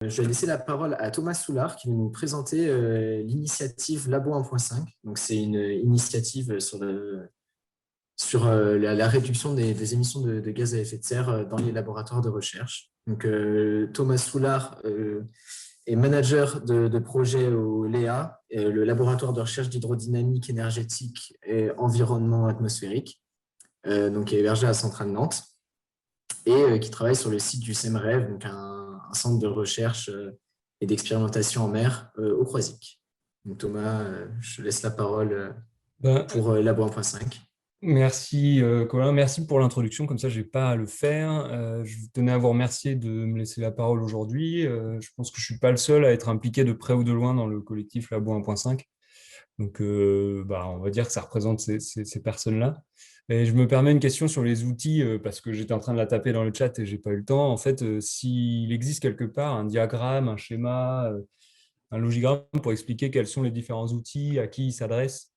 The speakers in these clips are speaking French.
Je vais laisser la parole à Thomas Soulard qui va nous présenter l'initiative Labo 1.5. Donc, c'est une initiative sur la réduction des émissions de gaz à effet de serre dans les laboratoires de recherche. Donc, Thomas Soulard est manager de projet au LEA, le laboratoire de recherche d'hydrodynamique énergétique et environnement atmosphérique, donc qui est hébergé à Centrale Nantes et qui travaille sur le site du CEMREV, donc un centre de recherche et d'expérimentation en mer au Croisic. Donc Thomas, je te laisse la parole Ben, pour Labo 1.5. merci Colin, merci pour l'introduction, comme ça je n'ai pas à le faire. Je tenais à vous remercier de me laisser la parole aujourd'hui. Je pense que je ne suis pas le seul à être impliqué de près ou de loin dans le collectif Labo 1.5. Donc on va dire que ça représente ces personnes-là. Et je me permets une question sur les outils, parce que j'étais en train de la taper dans le chat et je n'ai pas eu le temps. En fait, s'il existe quelque part un diagramme, un schéma, un logigramme pour expliquer quels sont les différents outils, à qui ils s'adressent,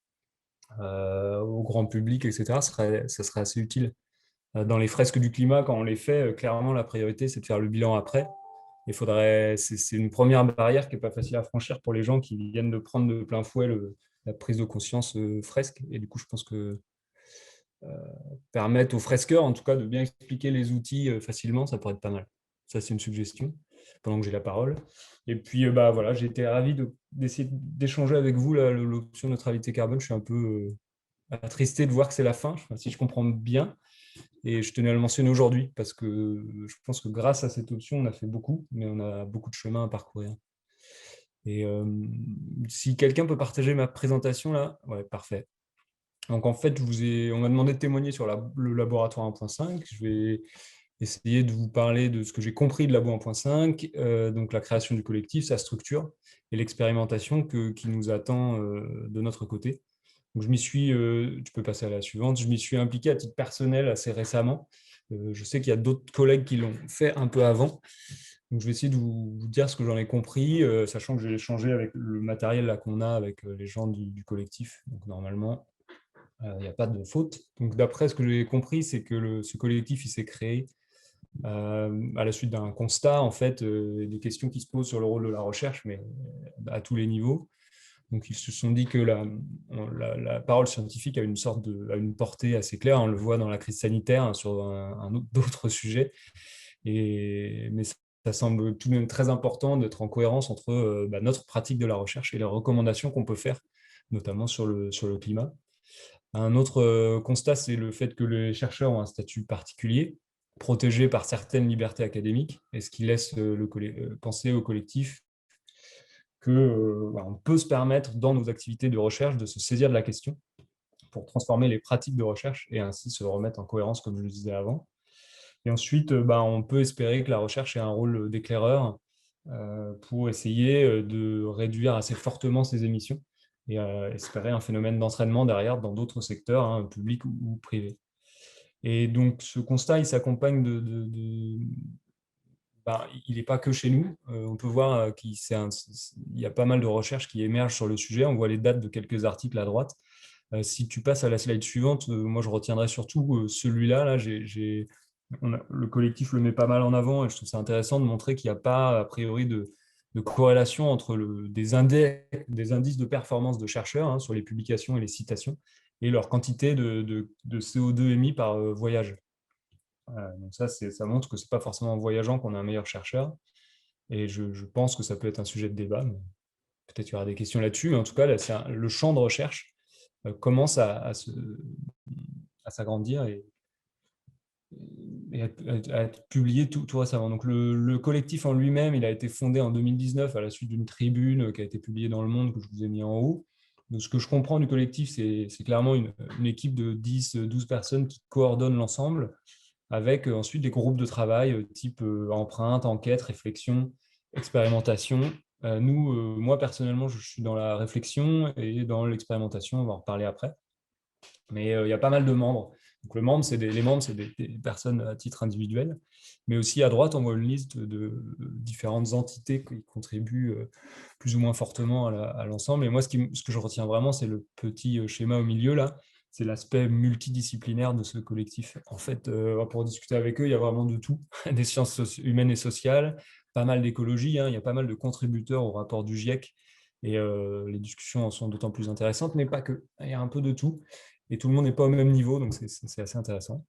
au grand public, etc., ça serait assez utile. Dans les fresques du climat, quand on les fait, clairement, la priorité, c'est de faire le bilan après. C'est une première barrière qui n'est pas facile à franchir pour les gens qui viennent de prendre de plein fouet la prise de conscience fresque. Et du coup, je pense que permettre aux fresqueurs, en tout cas, de bien expliquer les outils facilement, ça pourrait être pas mal. Ça, c'est une suggestion, pendant que j'ai la parole. Et puis, voilà, j'ai été ravi d'essayer d'échanger avec vous l'option neutralité carbone. Je suis un peu attristé de voir que c'est la fin, si je comprends bien. Et je tenais à le mentionner aujourd'hui parce que je pense que grâce à cette option, on a fait beaucoup, mais on a beaucoup de chemin à parcourir. Et si quelqu'un peut partager ma présentation là, ouais, parfait. Donc en fait, on m'a demandé de témoigner sur le laboratoire 1.5. Je vais essayer de vous parler de ce que j'ai compris de Labo 1.5, donc la création du collectif, sa structure et l'expérimentation qui nous attend de notre côté. Donc, tu peux passer à la suivante, je m'y suis impliqué à titre personnel assez récemment. Je sais qu'il y a d'autres collègues qui l'ont fait un peu avant. Donc, je vais essayer de vous dire ce que j'en ai compris, sachant que j'ai échangé avec le matériel là qu'on a avec les gens du collectif. Donc, normalement, il n'y a pas de faute. Donc, d'après ce que j'ai compris, c'est que ce collectif il s'est créé à la suite d'un constat, en fait, des questions qui se posent sur le rôle de la recherche, mais à tous les niveaux. Donc, ils se sont dit que la parole scientifique a a une portée assez claire. On le voit dans la crise sanitaire, hein, sur d'autres sujets. Mais ça semble tout de même très important d'être en cohérence entre notre pratique de la recherche et les recommandations qu'on peut faire, notamment sur le climat. Un autre constat, c'est le fait que les chercheurs ont un statut particulier, protégé par certaines libertés académiques, et ce qui laisse penser au collectif qu'on peut se permettre, dans nos activités de recherche, de se saisir de la question pour transformer les pratiques de recherche et ainsi se remettre en cohérence, comme je le disais avant. Et ensuite, on peut espérer que la recherche ait un rôle d'éclaireur pour essayer de réduire assez fortement ces émissions et espérer un phénomène d'entraînement derrière dans d'autres secteurs, hein, publics ou privés. Et donc, ce constat, il s'accompagne il n'est pas que chez nous. On peut voir qu'il y a pas mal de recherches qui émergent sur le sujet. On voit les dates de quelques articles à droite. Si tu passes à la slide suivante, moi je retiendrai surtout celui-là. Le collectif le met pas mal en avant et je trouve ça intéressant de montrer qu'il n'y a pas a priori de corrélation entre des indices de performance de chercheurs, hein, sur les publications et les citations et leur quantité de CO2 émis par voyage. Donc ça montre que ce n'est pas forcément en voyageant qu'on est un meilleur chercheur. Et je pense que ça peut être un sujet de débat. Peut-être qu'il y aura des questions là-dessus. Mais en tout cas, là, le champ de recherche commence à s'agrandir et à être publié tout récemment. Donc le collectif en lui-même, il a été fondé en 2019 à la suite d'une tribune qui a été publiée dans Le Monde, que je vous ai mis en haut. Donc, ce que je comprends du collectif, c'est clairement une équipe de 10-12 personnes qui coordonnent l'ensemble, avec ensuite des groupes de travail type empreinte, enquête, réflexion, expérimentation. Moi personnellement, je suis dans la réflexion et dans l'expérimentation, on va en reparler après. Mais il y a pas mal de membres. Donc, les membres, c'est des personnes à titre individuel. Mais aussi à droite, on voit une liste de différentes entités qui contribuent plus ou moins fortement à l'ensemble. Et moi, ce que je retiens vraiment, c'est le petit schéma au milieu, là. C'est l'aspect multidisciplinaire de ce collectif. En fait, pour discuter avec eux, il y a vraiment de tout. Des sciences humaines et sociales, pas mal d'écologie, hein, il y a pas mal de contributeurs au rapport du GIEC, et les discussions en sont d'autant plus intéressantes, mais pas que. Il y a un peu de tout, et tout le monde n'est pas au même niveau, donc c'est assez intéressant.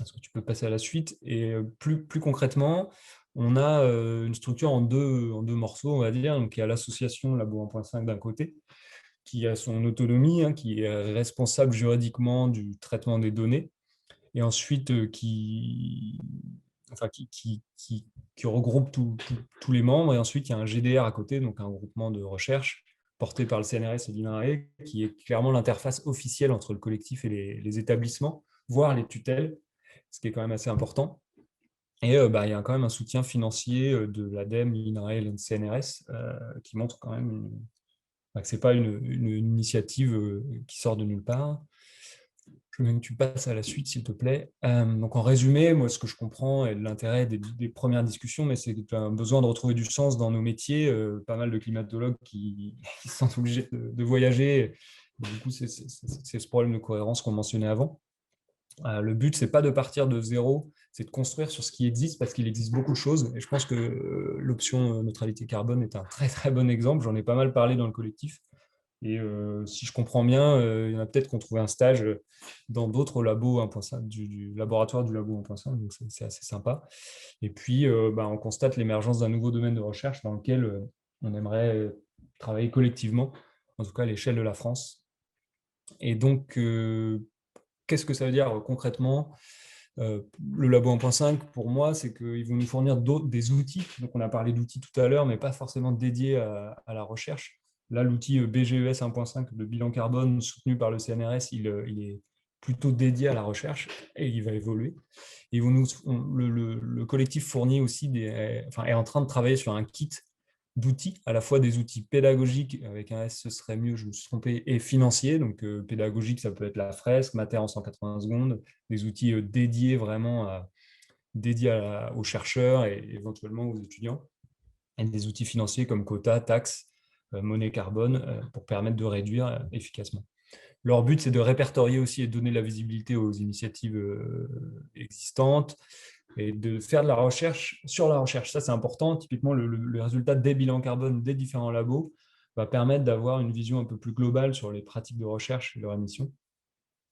Est-ce que tu peux passer à la suite? Et plus concrètement, on a une structure en deux morceaux, on va dire. Donc, il y a l'association Labo 1.5 d'un côté, qui a son autonomie, hein, qui est responsable juridiquement du traitement des données, et ensuite qui regroupe tous les membres. Et ensuite, il y a un GDR à côté, donc un groupement de recherche porté par le CNRS et l'INRAE, qui est clairement l'interface officielle entre le collectif et les établissements, voire les tutelles, ce qui est quand même assez important. Et il y a quand même un soutien financier de l'ADEME, l'INRAE et le CNRS qui montre quand même que ce n'est pas une initiative qui sort de nulle part. Je veux bien que tu passes à la suite, s'il te plaît. Donc, en résumé, moi, ce que je comprends et l'intérêt des premières discussions, mais c'est que tu as un besoin de retrouver du sens dans nos métiers. Pas mal de climatologues qui sont obligés de voyager. Et du coup, c'est ce problème de cohérence qu'on mentionnait avant. Le but, c'est pas de partir de zéro, c'est de construire sur ce qui existe, parce qu'il existe beaucoup de choses. Et je pense que l'option neutralité carbone est un très très bon exemple. J'en ai pas mal parlé dans le collectif. Et si je comprends bien, il y en a peut-être qui ont trouvé un stage dans d'autres labos 1.5, du laboratoire du labo 1.5, donc c'est assez sympa. Et puis, on constate l'émergence d'un nouveau domaine de recherche dans lequel on aimerait travailler collectivement, en tout cas à l'échelle de la France. Et donc, qu'est-ce que ça veut dire concrètement? Le labo 1.5, pour moi, c'est qu'ils vont nous fournir des outils. Donc, on a parlé d'outils tout à l'heure, mais pas forcément dédiés à la recherche. Là, l'outil BGES 1.5, le bilan carbone soutenu par le CNRS, il est plutôt dédié à la recherche et il va évoluer. Et le collectif fournit aussi est en train de travailler sur un kit d'outils, à la fois des outils pédagogiques, avec un S, ce serait mieux, je me suis trompé, et financiers. Donc, pédagogique, ça peut être la fresque, Mater en 180 secondes, des outils dédiés vraiment aux chercheurs et éventuellement aux étudiants, et des outils financiers comme quotas, taxes, monnaie carbone, pour permettre de réduire efficacement. Leur but, c'est de répertorier aussi et de donner de la visibilité aux initiatives existantes et de faire de la recherche sur la recherche. Ça, c'est important. Typiquement, le résultat des bilans carbone des différents labos va permettre d'avoir une vision un peu plus globale sur les pratiques de recherche et leur émission.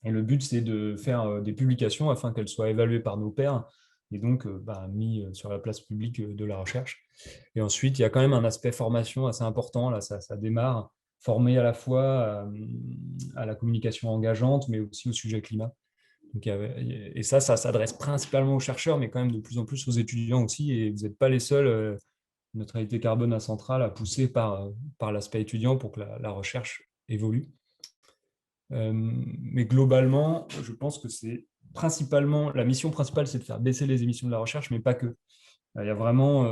Et le but, c'est de faire des publications afin qu'elles soient évaluées par nos pairs et donc mis sur la place publique de la recherche. Et ensuite, il y a quand même un aspect formation assez important. Là, ça démarre, former à la fois à la communication engageante, mais aussi au sujet climat. Donc, et ça s'adresse principalement aux chercheurs, mais quand même de plus en plus aux étudiants aussi. Et vous n'êtes pas les seuls, neutralité carbone à Centrale, à pousser par l'aspect étudiant pour que la recherche évolue. Mais globalement, je pense que c'est principalement, la mission principale, c'est de faire baisser les émissions de la recherche, mais pas que. Il y a vraiment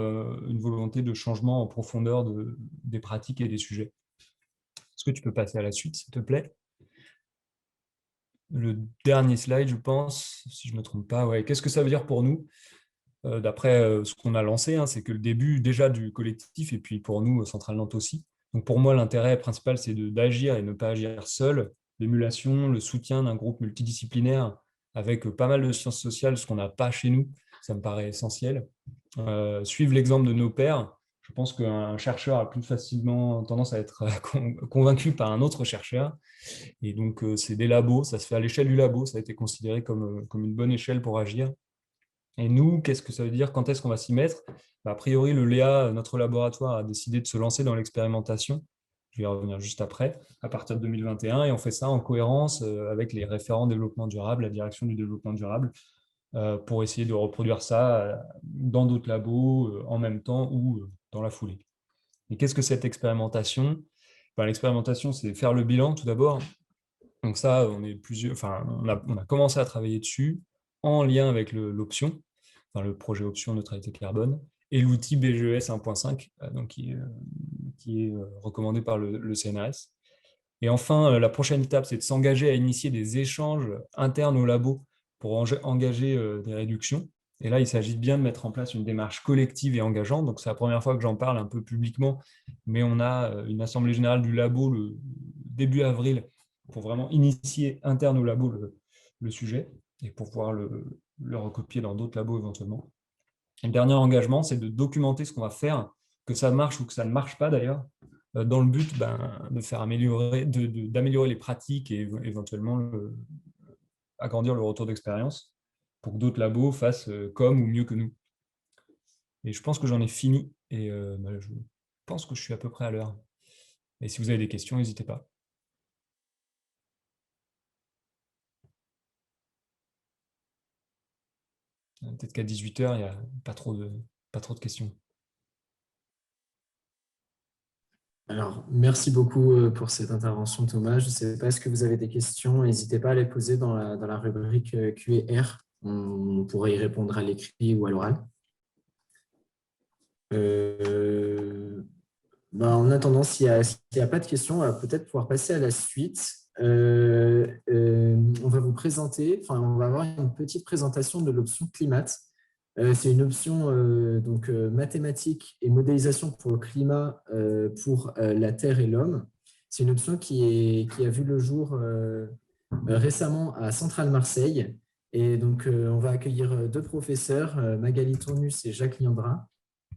une volonté de changement en profondeur des pratiques et des sujets. Est-ce que tu peux passer à la suite, s'il te plaît? Le dernier slide, je pense, si je ne me trompe pas. Ouais. Qu'est-ce que ça veut dire pour nous? D'après ce qu'on a lancé, hein, c'est que le début déjà du collectif, et puis pour nous, Centrale Nantes aussi. Donc pour moi, l'intérêt principal, c'est d'agir et ne pas agir seul. L'émulation, le soutien d'un groupe multidisciplinaire avec pas mal de sciences sociales, ce qu'on n'a pas chez nous, ça me paraît essentiel. Suivre l'exemple de nos pairs. Je pense qu'un chercheur a plus facilement tendance à être convaincu par un autre chercheur. Et donc, c'est des labos, ça se fait à l'échelle du labo, ça a été considéré comme une bonne échelle pour agir. Et nous, qu'est-ce que ça veut dire? Quand est-ce qu'on va s'y mettre? A priori, le Léa, notre laboratoire, a décidé de se lancer dans l'expérimentation. Je vais y revenir juste après, à partir de 2021, et on fait ça en cohérence avec les référents développement durable, la direction du développement durable, pour essayer de reproduire ça dans d'autres labos en même temps ou dans la foulée. Et qu'est-ce que cette expérimentation? L'expérimentation, c'est faire le bilan tout d'abord. Donc ça, on a commencé à travailler dessus en lien avec l'option, le projet option neutralité carbone, et l'outil BGES 1.5, qui est recommandé par le CNRS. Et enfin, la prochaine étape, c'est de s'engager à initier des échanges internes au labo pour engager des réductions. Et là, il s'agit bien de mettre en place une démarche collective et engageante. Donc, c'est la première fois que j'en parle un peu publiquement, mais on a une assemblée générale du labo le début avril pour vraiment initier interne au labo le sujet et pour pouvoir le recopier dans d'autres labos éventuellement. Et le dernier engagement, c'est de documenter ce qu'on va faire, que ça marche ou que ça ne marche pas d'ailleurs, dans le but de faire d'améliorer les pratiques et éventuellement agrandir le retour d'expérience pour que d'autres labos fassent comme ou mieux que nous. Et je pense que j'en ai fini et je pense que je suis à peu près à l'heure. Et si vous avez des questions, n'hésitez pas. Peut-être qu'à 18h, il n'y a pas trop de questions. Alors, merci beaucoup pour cette intervention, Thomas. Je ne sais pas, est-ce que vous avez des questions? N'hésitez pas à les poser dans la rubrique Q&R. On pourrait y répondre à l'écrit ou à l'oral. En attendant, s'il n'y a pas de questions, on va peut-être pouvoir passer à la suite. On va vous présenter, on va avoir une petite présentation de l'option climat. C'est une option mathématique et modélisation pour le climat pour la Terre et l'homme. C'est une option qui a vu le jour récemment à Centrale Marseille. Et donc, on va accueillir deux professeurs, Magali Tournus et Jacques Liandra,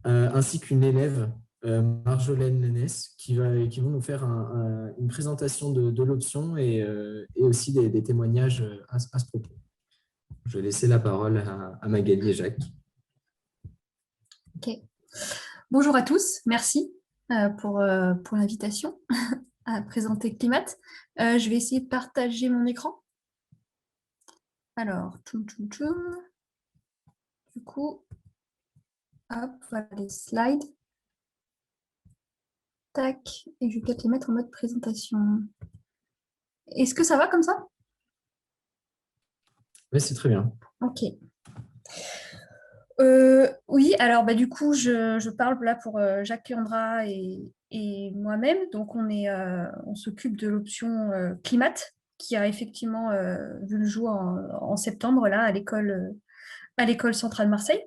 ainsi qu'une élève, Marjolaine Nénès, qui vont nous faire une présentation de l'option et aussi des témoignages à ce propos. Je vais laisser la parole à Magali et Jacques. Ok. Bonjour à tous, merci pour l'invitation à présenter Climat. Je vais essayer de partager mon écran. Alors, du coup, hop, voilà les slides. Tac, et je vais peut-être les mettre en mode présentation. Est-ce que ça va comme ça? Oui, c'est très bien. Ok. Oui, alors du coup, je parle là pour Jacques Liandra et moi-même. Donc, on s'occupe de l'option Climat, qui a effectivement vu le jour en septembre là, à l'école centrale Marseille.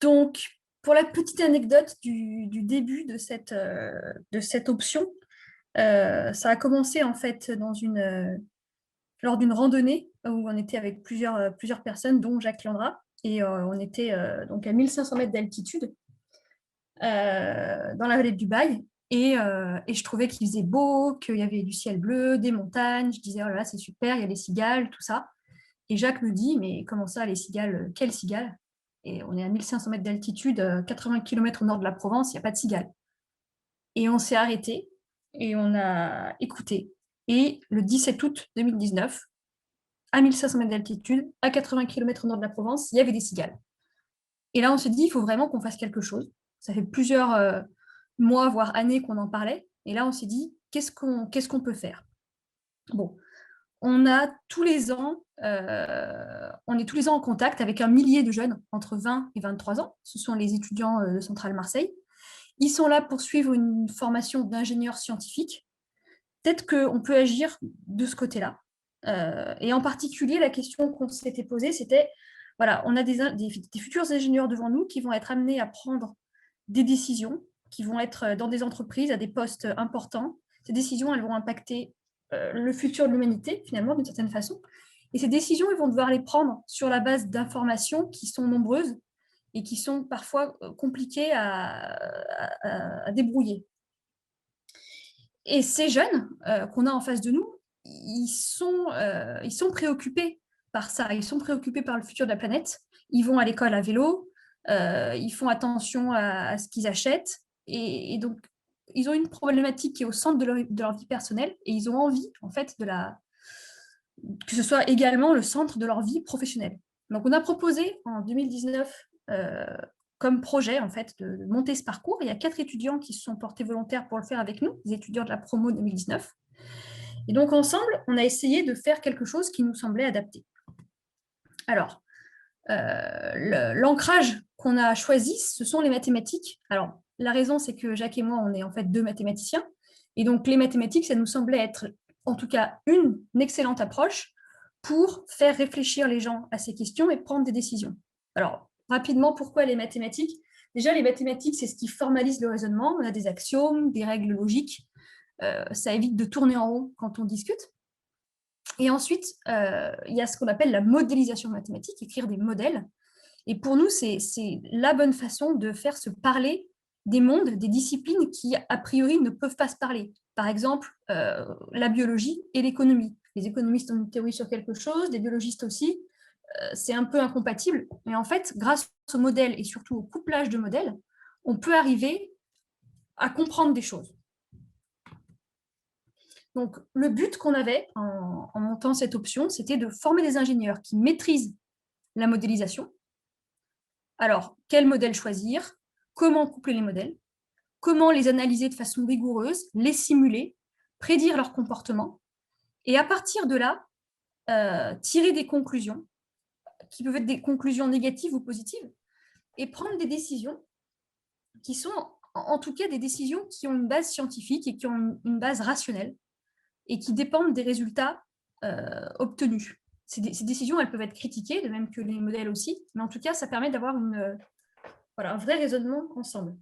Donc, pour la petite anecdote du début de cette option, ça a commencé en fait lors d'une randonnée où on était avec plusieurs personnes, dont Jacques Liandra, et on était donc à 1500 mètres d'altitude dans la vallée du Bail. Et je trouvais qu'il faisait beau, qu'il y avait du ciel bleu, des montagnes. Je disais, oh là là, c'est super, il y a des cigales, tout ça. Et Jacques me dit, mais comment ça, les cigales? Quelles cigales? Et on est à 1500 mètres d'altitude, 80 km au nord de la Provence, il n'y a pas de cigales. Et on s'est arrêté et on a écouté. Et le 17 août 2019, à 1500 mètres d'altitude, à 80 km au nord de la Provence, il y avait des cigales. Et là, on s'est dit, il faut vraiment qu'on fasse quelque chose. Ça fait plusieurs mois, voire années qu'on en parlait. Et là, on s'est dit, qu'est-ce qu'on peut faire? Bon, on est tous les ans en contact avec un millier de jeunes entre 20 et 23 ans. Ce sont les étudiants de Centrale Marseille. Ils sont là pour suivre une formation d'ingénieur scientifique. Peut-être qu'on peut agir de ce côté-là. Et en particulier, la question qu'on s'était posée, c'était, voilà, on a des futurs ingénieurs devant nous qui vont être amenés à prendre des décisions, qui vont être dans des entreprises à des postes importants. Ces décisions, elles vont impacter le futur de l'humanité, finalement, d'une certaine façon. Et ces décisions, ils vont devoir les prendre sur la base d'informations qui sont nombreuses et qui sont parfois compliquées à débrouiller. Et ces jeunes qu'on a en face de nous, ils sont préoccupés par ça, ils sont préoccupés par le futur de la planète. Ils vont à l'école à vélo, ils font attention à ce qu'ils achètent, et donc ils ont une problématique qui est au centre de leur vie personnelle, et ils ont envie, en fait, que ce soit également le centre de leur vie professionnelle. Donc, on a proposé en 2019 comme projet, en fait, de monter ce parcours. Il y a 4 étudiants qui se sont portés volontaires pour le faire avec nous, des étudiants de la promo 2019. Et donc, ensemble, on a essayé de faire quelque chose qui nous semblait adapté. Alors, l'ancrage qu'on a choisi, ce sont les mathématiques. Alors, la raison, c'est que Jacques et moi, on est en fait 2 mathématiciens. Et donc, les mathématiques, ça nous semblait être, en tout cas, une excellente approche pour faire réfléchir les gens à ces questions et prendre des décisions. Alors, rapidement, pourquoi les mathématiques? Déjà, les mathématiques, c'est ce qui formalise le raisonnement. On a des axiomes, des règles logiques. Ça évite de tourner en rond quand on discute. Et ensuite, il y a ce qu'on appelle la modélisation mathématique, écrire des modèles. Et pour nous, c'est la bonne façon de faire se parler des mondes, des disciplines qui, a priori, ne peuvent pas se parler. Par exemple, la biologie et l'économie. Les économistes ont une théorie sur quelque chose, les biologistes aussi. C'est un peu incompatible. Mais en fait, grâce au modèle et surtout au couplage de modèles, on peut arriver à comprendre des choses. Donc, le but qu'on avait en montant cette option, c'était de former des ingénieurs qui maîtrisent la modélisation. Alors, quel modèle choisir? Comment coupler les modèles? Comment les analyser de façon rigoureuse, les simuler, prédire leur comportement, et à partir de là, tirer des conclusions, qui peuvent être des conclusions négatives ou positives, et prendre des décisions qui sont, en tout cas, des décisions qui ont une base scientifique et qui ont une base rationnelle, et qui dépendent des résultats obtenus. Ces décisions, elles peuvent être critiquées, de même que les modèles aussi, mais en tout cas, ça permet d'avoir un vrai raisonnement ensemble.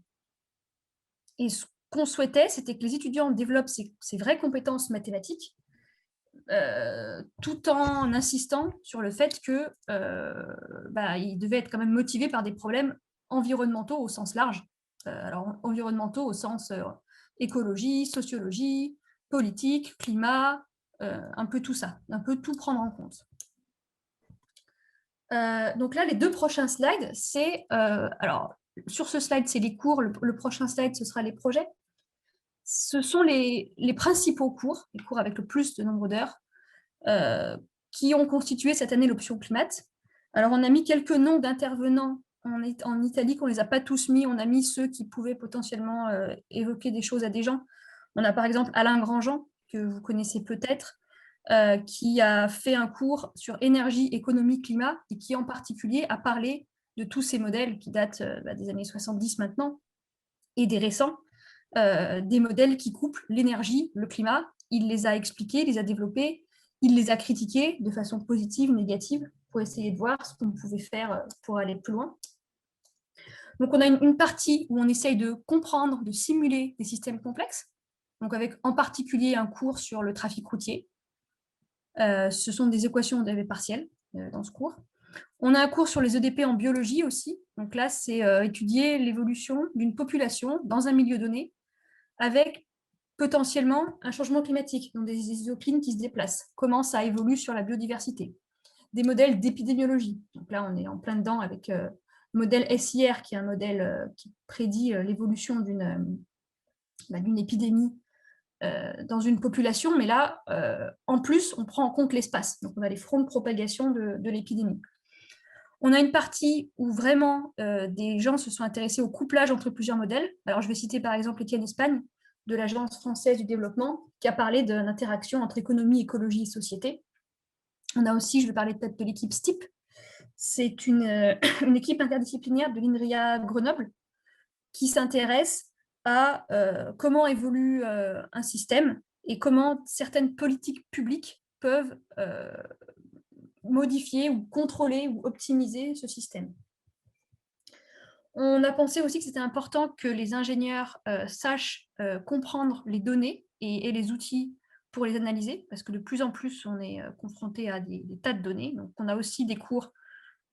Et ce qu'on souhaitait, c'était que les étudiants développent ces vraies compétences mathématiques, tout en insistant sur le fait qu'ils devaient être quand même motivés par des problèmes environnementaux au sens large. Alors, environnementaux au sens écologie, sociologie, politique, climat, un peu tout ça, un peu tout prendre en compte. Donc là, les 2 prochains slides, c'est... alors, sur ce slide, c'est les cours. Le prochain slide, ce sera les projets. Ce sont les principaux cours, les cours avec le plus de nombre d'heures, qui ont constitué cette année l'option Climat. Alors, on a mis quelques noms d'intervenants en italique, on ne les a pas tous mis, on a mis ceux qui pouvaient potentiellement évoquer des choses à des gens. On a par exemple Alain Grandjean, que vous connaissez peut-être, qui a fait un cours sur énergie, économie, climat, et qui en particulier a parlé de tous ces modèles qui datent des années 70 maintenant, et des récents, des modèles qui couplent l'énergie, le climat. Il les a expliqués, les a développés, il les a critiqués de façon positive, négative, pour essayer de voir ce qu'on pouvait faire pour aller plus loin. Donc, on a une partie où on essaye de comprendre, de simuler des systèmes complexes, donc avec en particulier un cours sur le trafic routier. Ce sont des équations d'EV partielles dans ce cours. On a un cours sur les EDP en biologie aussi. Donc là, c'est étudier l'évolution d'une population dans un milieu donné avec potentiellement un changement climatique, donc des isoclines qui se déplacent. Comment ça évolue sur la biodiversité. Des modèles d'épidémiologie. Donc là, on est en plein dedans avec le modèle SIR, qui est un modèle qui prédit l'évolution d'une épidémie dans une population, mais là, en plus, on prend en compte l'espace. Donc, on a les fronts de propagation de l'épidémie. On a une partie où vraiment des gens se sont intéressés au couplage entre plusieurs modèles. Alors, je vais citer par exemple Étienne Espagne, de l'Agence française du développement, qui a parlé de l'interaction entre économie, écologie et société. On a aussi, je vais parler peut-être de l'équipe STIP. C'est une équipe interdisciplinaire de l'INRIA Grenoble qui s'intéresse à comment évolue un système et comment certaines politiques publiques peuvent modifier ou contrôler ou optimiser ce système. On a pensé aussi que c'était important que les ingénieurs sachent comprendre les données et les outils pour les analyser, parce que de plus en plus, on est confronté à des tas de données. Donc, on a aussi des cours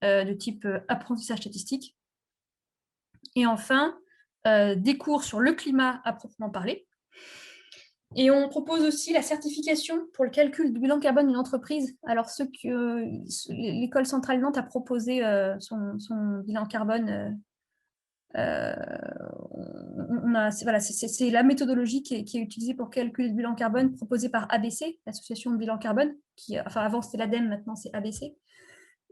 de type apprentissage statistique. Et enfin, des cours sur le climat à proprement parler. Et on propose aussi la certification pour le calcul du bilan carbone d'une entreprise. Alors, l'école centrale Nantes a proposé son bilan carbone. C'est la méthodologie qui est utilisée pour calculer le bilan carbone proposée par ABC, l'association de bilan carbone, avant c'était l'ADEME, maintenant c'est ABC.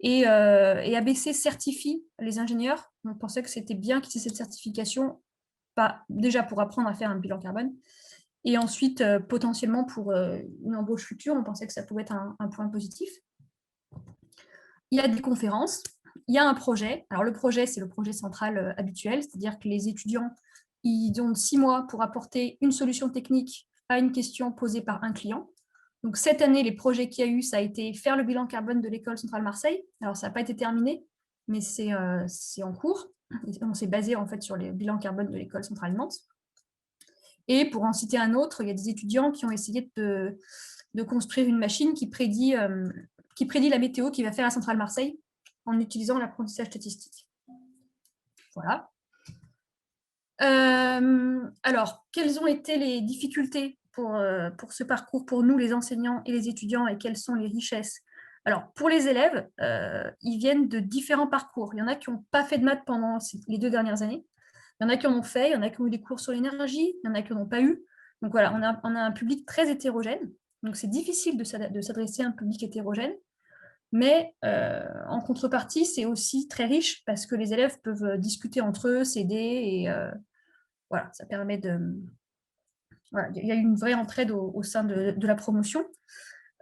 Et ABC certifie les ingénieurs. On pensait que c'était bien qu'ils aient cette certification, déjà pour apprendre à faire un bilan carbone, et ensuite potentiellement pour une embauche future. On pensait que ça pouvait être un point positif. Il y a des conférences, il y a un projet. Alors le projet, c'est le projet central habituel, c'est-à-dire que les étudiants, ils ont 6 mois pour apporter une solution technique à une question posée par un client. Donc cette année, les projets qu'il y a eu, ça a été faire le bilan carbone de l'école centrale Marseille. Alors ça n'a pas été terminé, mais c'est en cours. On s'est basé en fait sur les bilans carbone de l'école centrale Nantes. Et pour en citer un autre, il y a des étudiants qui ont essayé de construire une machine qui prédit la météo qui va faire la centrale Marseille en utilisant l'apprentissage statistique. Voilà. Alors, quelles ont été les difficultés pour ce parcours, pour nous, les enseignants et les étudiants, et quelles sont les richesses? Alors, pour les élèves, ils viennent de différents parcours. Il y en a qui n'ont pas fait de maths pendant les 2 dernières années. Il y en a qui en ont fait, il y en a qui ont eu des cours sur l'énergie, il y en a qui n'en ont pas eu. Donc voilà, on a un public très hétérogène. Donc c'est difficile de s'adresser à un public hétérogène. Mais en contrepartie, c'est aussi très riche parce que les élèves peuvent discuter entre eux, s'aider et voilà, ça permet de... Voilà, il y a une vraie entraide au sein de la promotion.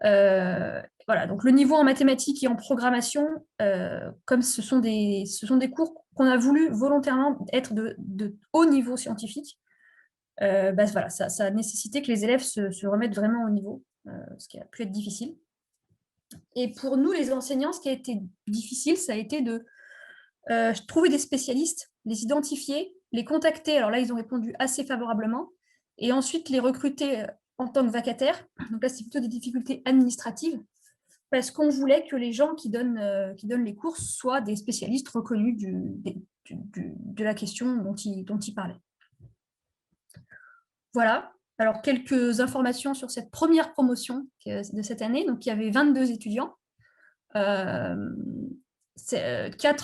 Voilà, donc le niveau en mathématiques et en programmation, comme ce sont des cours qu'on a voulu volontairement être de haut niveau scientifique, voilà, ça a nécessité que les élèves se remettent vraiment au niveau, ce qui a pu être difficile. Et pour nous, les enseignants, ce qui a été difficile, ça a été de trouver des spécialistes, les identifier, les contacter. Alors là, ils ont répondu assez favorablement. Et ensuite, les recruter en tant que vacataires. Donc là, c'est plutôt des difficultés administratives parce qu'on voulait que les gens qui donnent les cours soient des spécialistes reconnus de la question dont ils parlaient. Voilà. Alors, quelques informations sur cette première promotion de cette année. Donc, il y avait 22 étudiants, 4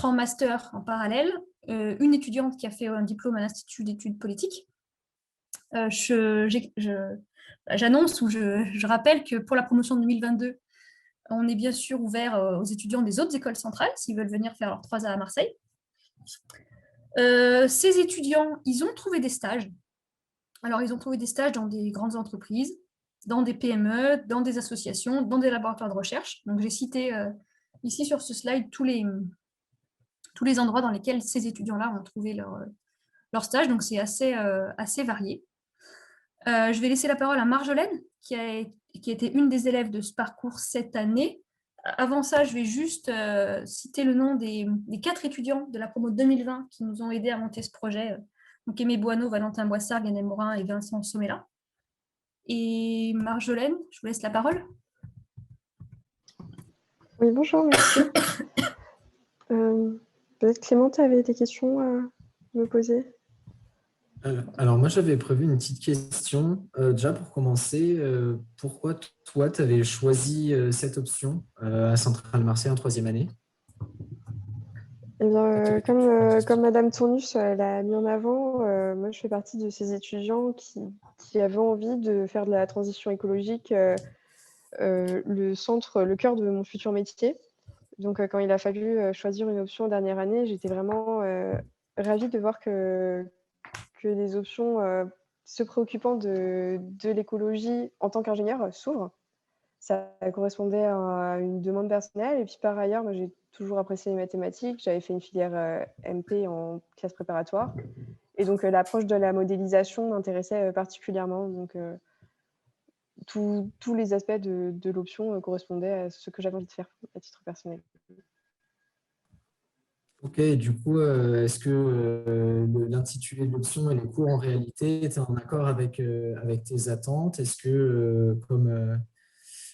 en master en parallèle, une étudiante qui a fait un diplôme à l'Institut d'études politiques. J'annonce ou je rappelle que pour la promotion de 2022, on est bien sûr ouvert aux étudiants des autres écoles centrales s'ils veulent venir faire leur 3A à Marseille. Ces étudiants, ils ont trouvé des stages. Alors, ils ont trouvé des stages dans des grandes entreprises, dans des PME, dans des associations, dans des laboratoires de recherche. Donc, j'ai cité ici sur ce slide tous les endroits dans lesquels ces étudiants-là ont trouvé leur stage. Donc, c'est assez varié. Je vais laisser la parole à Marjolaine, qui a été une des élèves de ce parcours cette année. Avant ça, je vais juste citer le nom des 4 étudiants de la promo 2020 qui nous ont aidés à monter ce projet. Donc Aimé Boineau, Valentin Boissard, Lionel Morin et Vincent Somella. Et Marjolaine, je vous laisse la parole. Oui, bonjour, merci. Peut-être Clément, tu avais des questions à me poser? Alors moi, j'avais prévu une petite question. Déjà, pour commencer, pourquoi toi, tu avais choisi cette option à Centrale Marseille en 3e année? Eh bien, comme Madame Tournus l'a mis en avant, moi, je fais partie de ces étudiants qui avaient envie de faire de la transition écologique le cœur de mon futur métier. Donc, quand il a fallu choisir une option en dernière année, j'étais vraiment ravie de voir que des options se préoccupant de l'écologie en tant qu'ingénieur s'ouvrent. Ça correspondait à une demande personnelle. Et puis, par ailleurs, moi, j'ai toujours apprécié les mathématiques. J'avais fait une filière MP en classe préparatoire. Et donc, l'approche de la modélisation m'intéressait particulièrement. Donc, tous les aspects de l'option correspondaient à ce que j'avais envie de faire à titre personnel. Ok, du coup, est-ce que l'intitulé de l'option et les cours en réalité étaient en accord avec tes attentes? Est-ce que,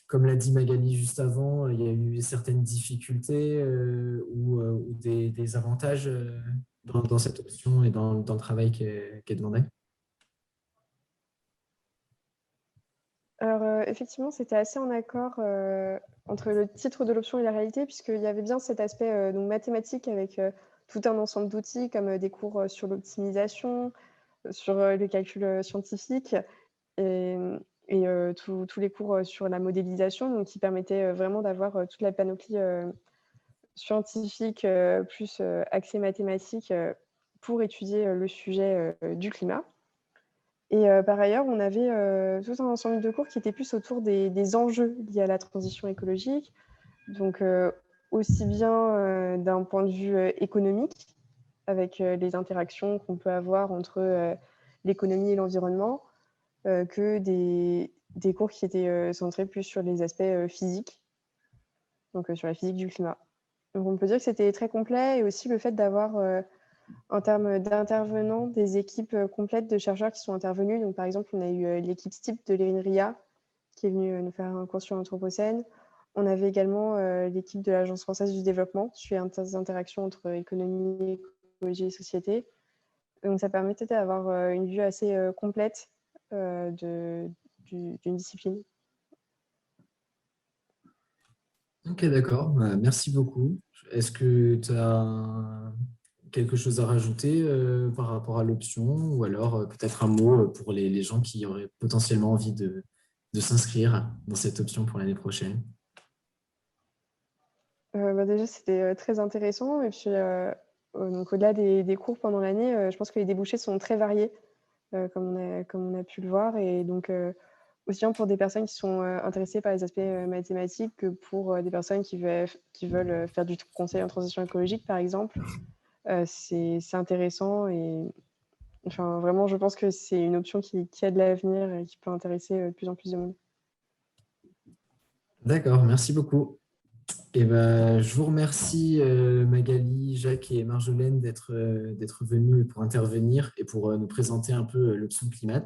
comme l'a dit Magali juste avant, il y a eu certaines difficultés ou des avantages dans cette option et dans le travail qui est demandé? Alors, effectivement, c'était assez en accord entre le titre de l'option et la réalité, puisqu'il y avait bien cet aspect donc mathématique avec tout un ensemble d'outils comme des cours sur l'optimisation, sur le calcul scientifique et tous les cours sur la modélisation, donc qui permettaient vraiment d'avoir toute la panoplie scientifique plus axée mathématique pour étudier le sujet du climat. Et par ailleurs, on avait tout un ensemble de cours qui étaient plus autour des enjeux liés à la transition écologique, donc aussi bien d'un point de vue économique, avec les interactions qu'on peut avoir entre l'économie et l'environnement, que des cours qui étaient centrés plus sur les aspects physiques, donc sur la physique du climat. Donc on peut dire que c'était très complet, et aussi le fait d'avoir en termes d'intervenants, des équipes complètes de chercheurs qui sont intervenus. Donc, par exemple, on a eu l'équipe STIP de l'ENRIA qui est venu nous faire un cours sur l'Anthropocène. On avait également l'équipe de l'Agence française du développement sur les interactions entre économie, écologie et société. Donc, ça permettait d'avoir une vue assez complète d'une discipline. Ok, d'accord. Merci beaucoup. Est-ce que tu as quelque chose à rajouter par rapport à l'option ou alors peut-être un mot pour les gens qui auraient potentiellement envie de s'inscrire dans cette option pour l'année prochaine? Déjà, c'était très intéressant. Et puis, donc, au-delà des cours pendant l'année, je pense que les débouchés sont très variés, comme on a pu le voir. Et donc, aussi bien pour des personnes qui sont intéressées par les aspects mathématiques que pour des personnes qui veulent faire du conseil en transition écologique, par exemple. C'est intéressant et enfin, vraiment, je pense que c'est une option qui a de l'avenir et qui peut intéresser de plus en plus de monde. D'accord, merci beaucoup. Et ben, je vous remercie Magali, Jacques et Marjolaine d'être venus pour intervenir et pour nous présenter un peu l'option climat.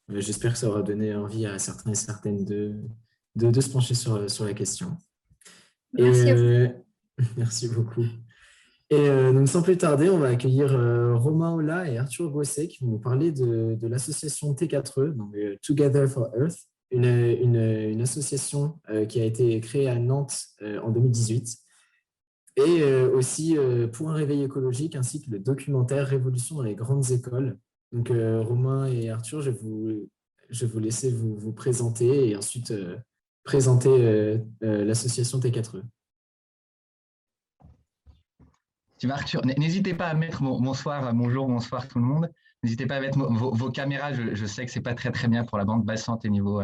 J'espère que ça aura donné envie à certains et certaines de se pencher sur la question. Merci à vous. Merci beaucoup. Et donc, sans plus tarder, on va accueillir Romain Ola et Arthur Gosset qui vont nous parler de l'association T4E, donc Together for Earth, une association qui a été créée à Nantes en 2018, et aussi pour un réveil écologique, ainsi que le documentaire Révolution dans les grandes écoles. Donc, Romain et Arthur, je vais vous laisser vous présenter et ensuite présenter l'association T4E. Tu vas, Arthur, n'hésitez pas à mettre bonsoir, bonjour, bonsoir tout le monde. N'hésitez pas à mettre vos caméras. Je sais que c'est pas très bien pour la bande passante au niveau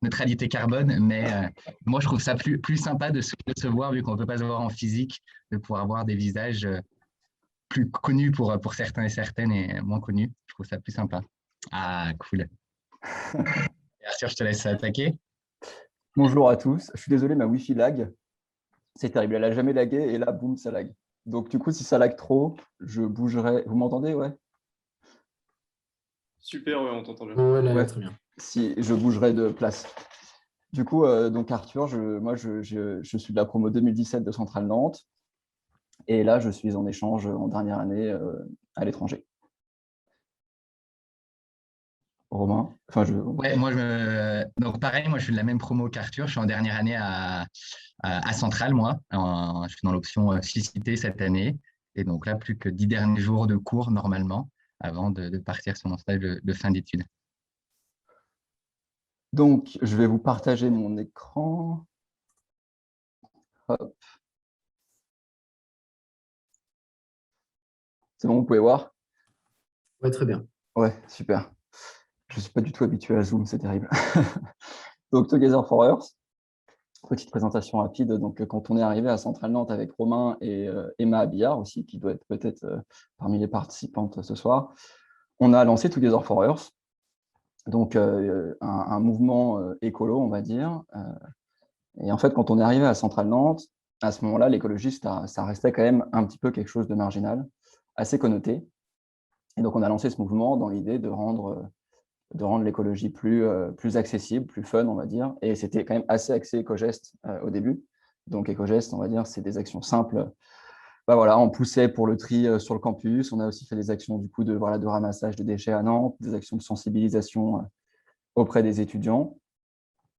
neutralité carbone, mais moi je trouve ça plus sympa de se voir vu qu'on ne peut pas se voir en physique, de pouvoir avoir des visages plus connus pour certains et certaines et moins connus. Je trouve ça plus sympa. Ah, cool. Arthur, je te laisse attaquer. Bonjour à tous. Je suis désolé, ma Wi-Fi lag. C'est terrible. Elle n'a jamais lagué et là, boum, ça lag. Donc, du coup, si ça lag trop, je bougerai. Vous m'entendez, ouais? Super, ouais, on t'entend bien. Ouais, très bien. Si je bougerai de place. Du coup, donc Arthur, moi, je suis de la promo 2017 de Centrale Nantes. Et là, je suis en échange en dernière année à l'étranger. Romain, Ouais, donc pareil, moi je suis de la même promo qu'Arthur. Je suis en dernière année à Centrale, moi. Je suis dans l'option Cicité cette année. Et donc là, plus que 10 derniers jours de cours normalement avant de partir sur mon stage de fin d'études. Donc, je vais vous partager mon écran. Hop. C'est bon, vous pouvez voir? Ouais, très bien. Ouais, super. Je ne suis pas du tout habitué à Zoom, c'est terrible. Donc, Together for Earth, petite présentation rapide. Donc, quand on est arrivé à Centrale Nantes avec Romain et Emma Abillard aussi, qui doit être peut-être parmi les participantes ce soir, on a lancé Together for Earth, donc un mouvement écolo, on va dire. Et en fait, quand on est arrivé à Centrale Nantes, à ce moment-là, l'écologie, ça restait quand même un petit peu quelque chose de marginal, assez connoté. Et donc, on a lancé ce mouvement dans l'idée de rendre l'écologie plus accessible, plus fun, on va dire. Et c'était quand même assez axé éco-geste au début. Donc, éco-geste, on va dire, c'est des actions simples. Bah voilà, on poussait pour le tri sur le campus. On a aussi fait des actions du coup de ramassage de déchets à Nantes, des actions de sensibilisation auprès des étudiants.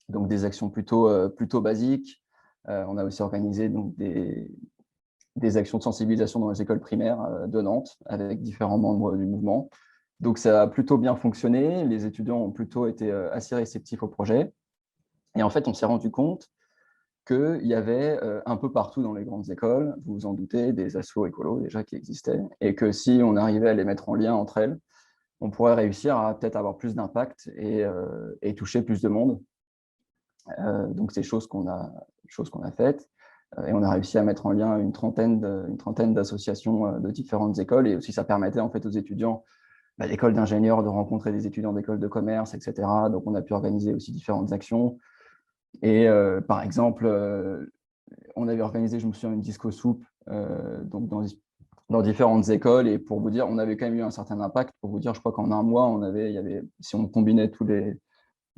Donc, des actions plutôt basiques. On a aussi organisé donc, des actions de sensibilisation dans les écoles primaires de Nantes avec différents membres du mouvement. Donc, ça a plutôt bien fonctionné. Les étudiants ont plutôt été assez réceptifs au projet. Et en fait, on s'est rendu compte qu'il y avait un peu partout dans les grandes écoles, vous vous en doutez, des assos écolos déjà qui existaient, et que si on arrivait à les mettre en lien entre elles, on pourrait réussir à peut-être avoir plus d'impact et toucher plus de monde. Donc, c'est chose qu'on a faites. Et on a réussi à mettre en lien une trentaine d'associations de différentes écoles. Et aussi, ça permettait en fait aux étudiants d'écoles d'ingénieurs de rencontrer des étudiants d'écoles de commerce, etc. Donc, on a pu organiser aussi différentes actions. Et par exemple, on avait organisé, je me souviens, une disco soupe donc dans différentes écoles. Et pour vous dire, on avait quand même eu un certain impact. Pour vous dire, je crois qu'en un mois, si on combinait tous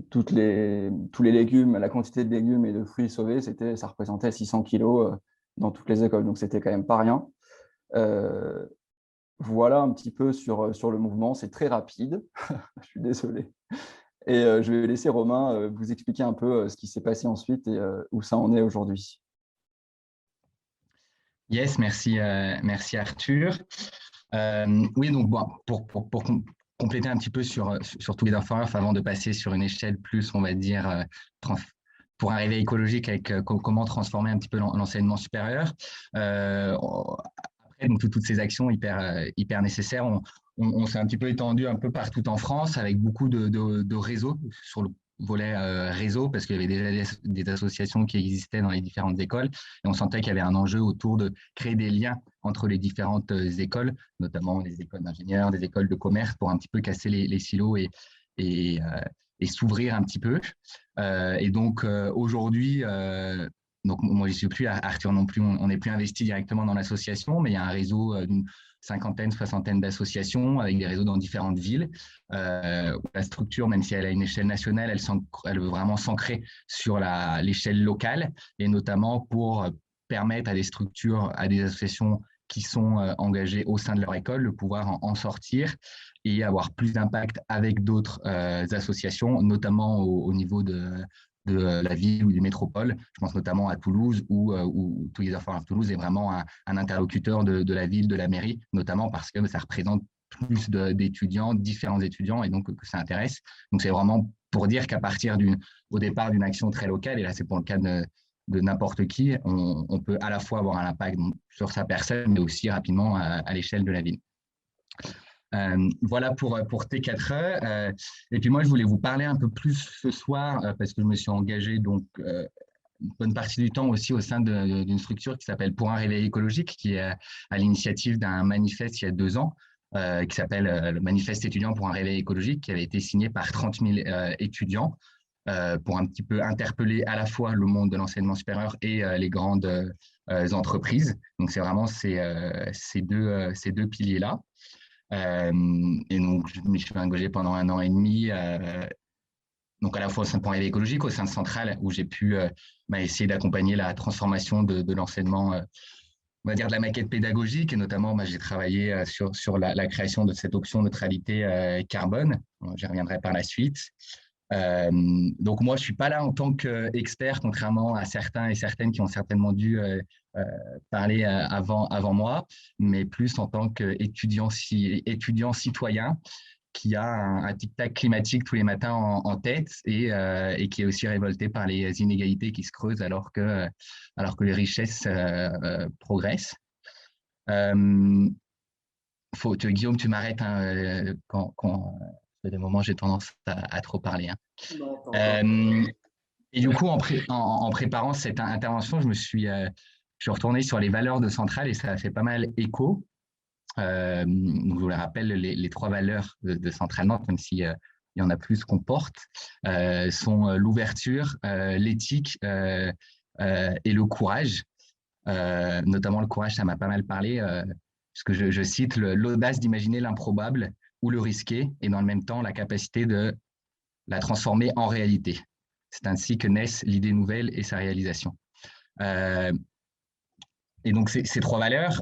tous les légumes, la quantité de légumes et de fruits sauvés, ça représentait 600 kilos dans toutes les écoles. Donc, c'était quand même pas rien. Voilà un petit peu sur le mouvement. C'est très rapide. Je suis désolé. Et je vais laisser Romain vous expliquer un peu ce qui s'est passé ensuite et où ça en est aujourd'hui. Yes, merci Arthur. Oui, donc bon, pour compléter un petit peu sur tous les informateurs avant de passer sur une échelle plus, on va dire, pour un réveil écologique avec comment transformer un petit peu l'enseignement supérieur. Après, donc, toutes ces actions hyper nécessaires, on s'est un petit peu étendu un peu partout en France avec beaucoup de réseaux sur le volet réseau, parce qu'il y avait déjà des associations qui existaient dans les différentes écoles, et on sentait qu'il y avait un enjeu autour de créer des liens entre les différentes écoles, notamment les écoles d'ingénieurs, des écoles de commerce, pour un petit peu casser les silos et s'ouvrir un petit peu. Et donc aujourd'hui, donc moi je suis plus, Arthur non plus, on n'est plus investi directement dans l'association, mais il y a un réseau d'une cinquantaine, soixantaine d'associations avec des réseaux dans différentes villes. La structure, même si elle a une échelle nationale, elle veut vraiment s'ancrer sur l'échelle locale, et notamment pour permettre à des structures, à des associations qui sont engagées au sein de leur école de pouvoir en sortir et avoir plus d'impact avec d'autres associations, notamment au niveau de la ville ou des métropoles. Je pense notamment à Toulouse, où Together for Toulouse est vraiment un interlocuteur de la ville, de la mairie, notamment parce que ça représente plus d'étudiants, différents étudiants, et donc que ça intéresse. Donc c'est vraiment pour dire qu'à partir au départ d'une action très locale, et là c'est pour le cas de n'importe qui, on peut à la fois avoir un impact sur sa personne, mais aussi rapidement à l'échelle de la ville. Voilà pour T4E. Et puis moi, je voulais vous parler un peu plus ce soir, parce que je me suis engagé donc une bonne partie du temps aussi au sein d'une structure qui s'appelle Pour un réveil écologique, qui est à l'initiative d'un manifeste il y a 2 ans, qui s'appelle le manifeste étudiant pour un réveil écologique, qui avait été signé par 30 000 étudiants pour un petit peu interpeller à la fois le monde de l'enseignement supérieur et les grandes entreprises. Donc c'est vraiment ces deux piliers-là. Et donc, je me suis engagé pendant 1 an et demi, donc à la fois au sein de Point Réveil écologique, au sein de Centrale, où j'ai pu essayer d'accompagner la transformation de l'enseignement, on va dire de la maquette pédagogique, et notamment j'ai travaillé sur la création de cette option neutralité carbone. J'y reviendrai par la suite. Donc moi, je suis pas là en tant qu'expert, contrairement à certains et certaines qui ont certainement dû parler avant moi, mais plus en tant qu'étudiant citoyen qui a un tic-tac climatique tous les matins en tête et qui est aussi révolté par les inégalités qui se creusent alors que les richesses progressent. Guillaume, tu m'arrêtes quand à des moments j'ai tendance à trop parler. Et du coup, en préparant cette intervention, je suis retourné sur les valeurs de Centrale et ça a fait pas mal écho. Donc, je vous les rappelle, les 3 valeurs de Centrale Nantes, même s'il y en a plus qu'on porte, sont l'ouverture, l'éthique et le courage. Notamment le courage, ça m'a pas mal parlé, puisque je cite l'audace d'imaginer l'improbable ou le risquer, et dans le même temps, la capacité de la transformer en réalité. C'est ainsi que naissent l'idée nouvelle et sa réalisation. Et donc, ces 3 valeurs,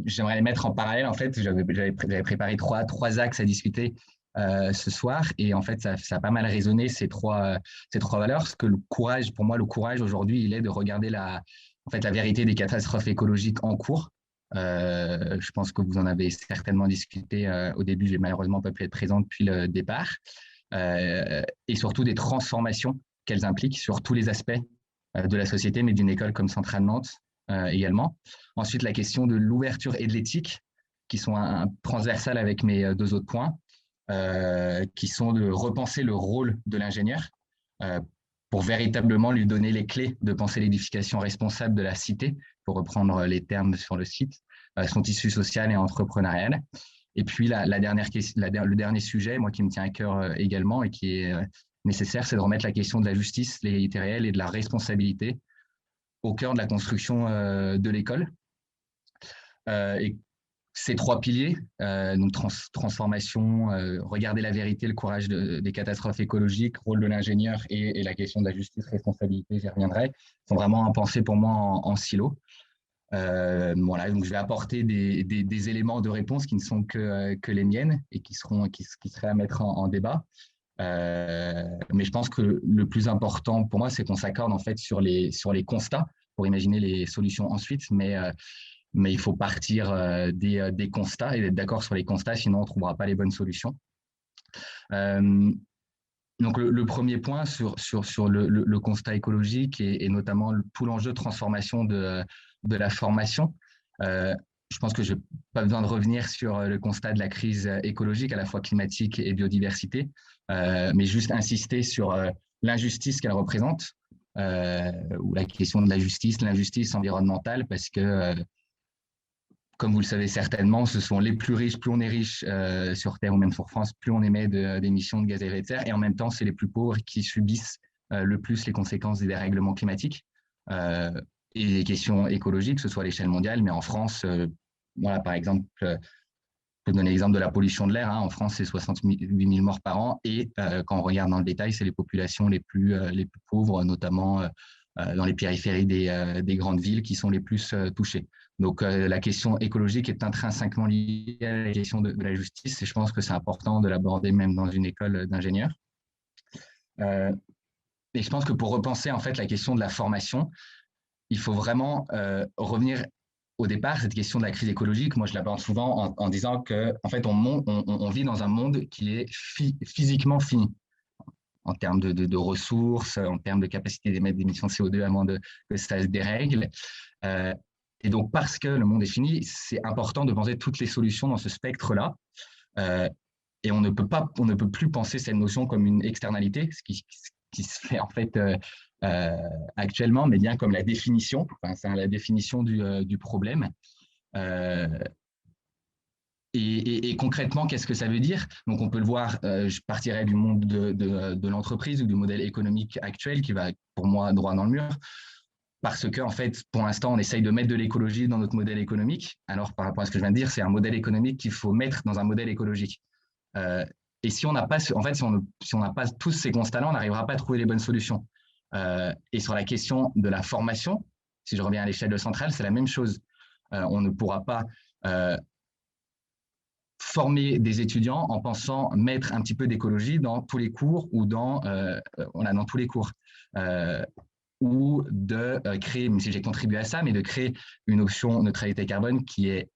j'aimerais les mettre en parallèle. En fait, j'avais préparé trois axes à discuter ce soir. Et en fait, ça a pas mal résonné, ces trois valeurs. Parce que le courage, pour moi, le courage aujourd'hui, il est de regarder la vérité des catastrophes écologiques en cours. Je pense que vous en avez certainement discuté au début. J'ai malheureusement pas pu être présent depuis le départ. Et surtout des transformations qu'elles impliquent sur tous les aspects de la société, mais d'une école comme Centrale Nantes également. Ensuite, la question de l'ouverture et de l'éthique, qui sont transversales avec mes 2 autres points, qui sont de repenser le rôle de l'ingénieur pour véritablement lui donner les clés de penser l'édification responsable de la cité, pour reprendre les termes sur le site, son tissu social et entrepreneurial. Et puis, le dernier sujet, moi, qui me tient à cœur également et qui est nécessaire, c'est de remettre la question de la justice, l'égalité réelle et de la responsabilité au cœur de la construction de l'école. Et ces 3 piliers, donc transformation, regarder la vérité, le courage des catastrophes écologiques, rôle de l'ingénieur et la question de la justice, responsabilité, j'y reviendrai, sont vraiment à penser pour moi en silo. Voilà, donc je vais apporter des éléments de réponse qui ne sont que les miennes et qui seraient à mettre en débat. Mais je pense que le plus important pour moi, c'est qu'on s'accorde en fait sur les constats pour imaginer les solutions ensuite, mais il faut partir des constats et être d'accord sur les constats, sinon on ne trouvera pas les bonnes solutions. Donc le premier point sur le constat écologique et notamment tout l'enjeu de transformation de la formation. Je pense que je n'ai pas besoin de revenir sur le constat de la crise écologique, à la fois climatique et biodiversité, mais juste insister sur l'injustice qu'elle représente, ou la question de la justice, l'injustice environnementale, parce que, comme vous le savez certainement, ce sont les plus riches, plus on est riche sur Terre ou même sur France, plus on émet d'émissions de gaz à effet de serre, et en même temps, c'est les plus pauvres qui subissent le plus les conséquences des dérèglements climatiques. Et les questions écologiques, que ce soit à l'échelle mondiale, mais en France, voilà, par exemple, je peux donner l'exemple de la pollution de l'air. En France, c'est 68 000 morts par an. Et quand on regarde dans le détail, c'est les populations les plus pauvres, notamment dans les périphéries des grandes villes, qui sont les plus touchées. Donc, la question écologique est intrinsèquement liée à la question de la justice. Et je pense que c'est important de l'aborder même dans une école d'ingénieurs. Et je pense que pour repenser en fait la question de la formation, il faut vraiment revenir au départ, cette question de la crise écologique. Moi, je l'aborde souvent en disant que, en fait, on vit dans un monde qui est physiquement fini en termes de ressources, en termes de capacité d'émettre des émissions de CO2 avant que ça se dérègle. Et donc, parce que le monde est fini, c'est important de penser toutes les solutions dans ce spectre-là. Et on ne peut plus penser cette notion comme une externalité, ce qui se fait en fait actuellement, mais bien comme la définition, c'est la définition du problème. Et concrètement, qu'est-ce que ça veut dire? Donc, on peut le voir, je partirais du monde de l'entreprise ou du modèle économique actuel qui va, pour moi, droit dans le mur, parce que, en fait, pour l'instant, on essaye de mettre de l'écologie dans notre modèle économique. Alors, par rapport à ce que je viens de dire, c'est un modèle économique qu'il faut mettre dans un modèle écologique. Et si on n'a pas, en fait, si on n'a pas tous ces constats-là, on n'arrivera pas à trouver les bonnes solutions. Et sur la question de la formation, si je reviens à l'échelle de centrale, c'est la même chose. On ne pourra pas former des étudiants en pensant mettre un petit peu d'écologie dans tous les cours ou dans tous les cours. Ou de créer, même si j'ai contribué à ça, mais de créer une option neutralité carbone qui est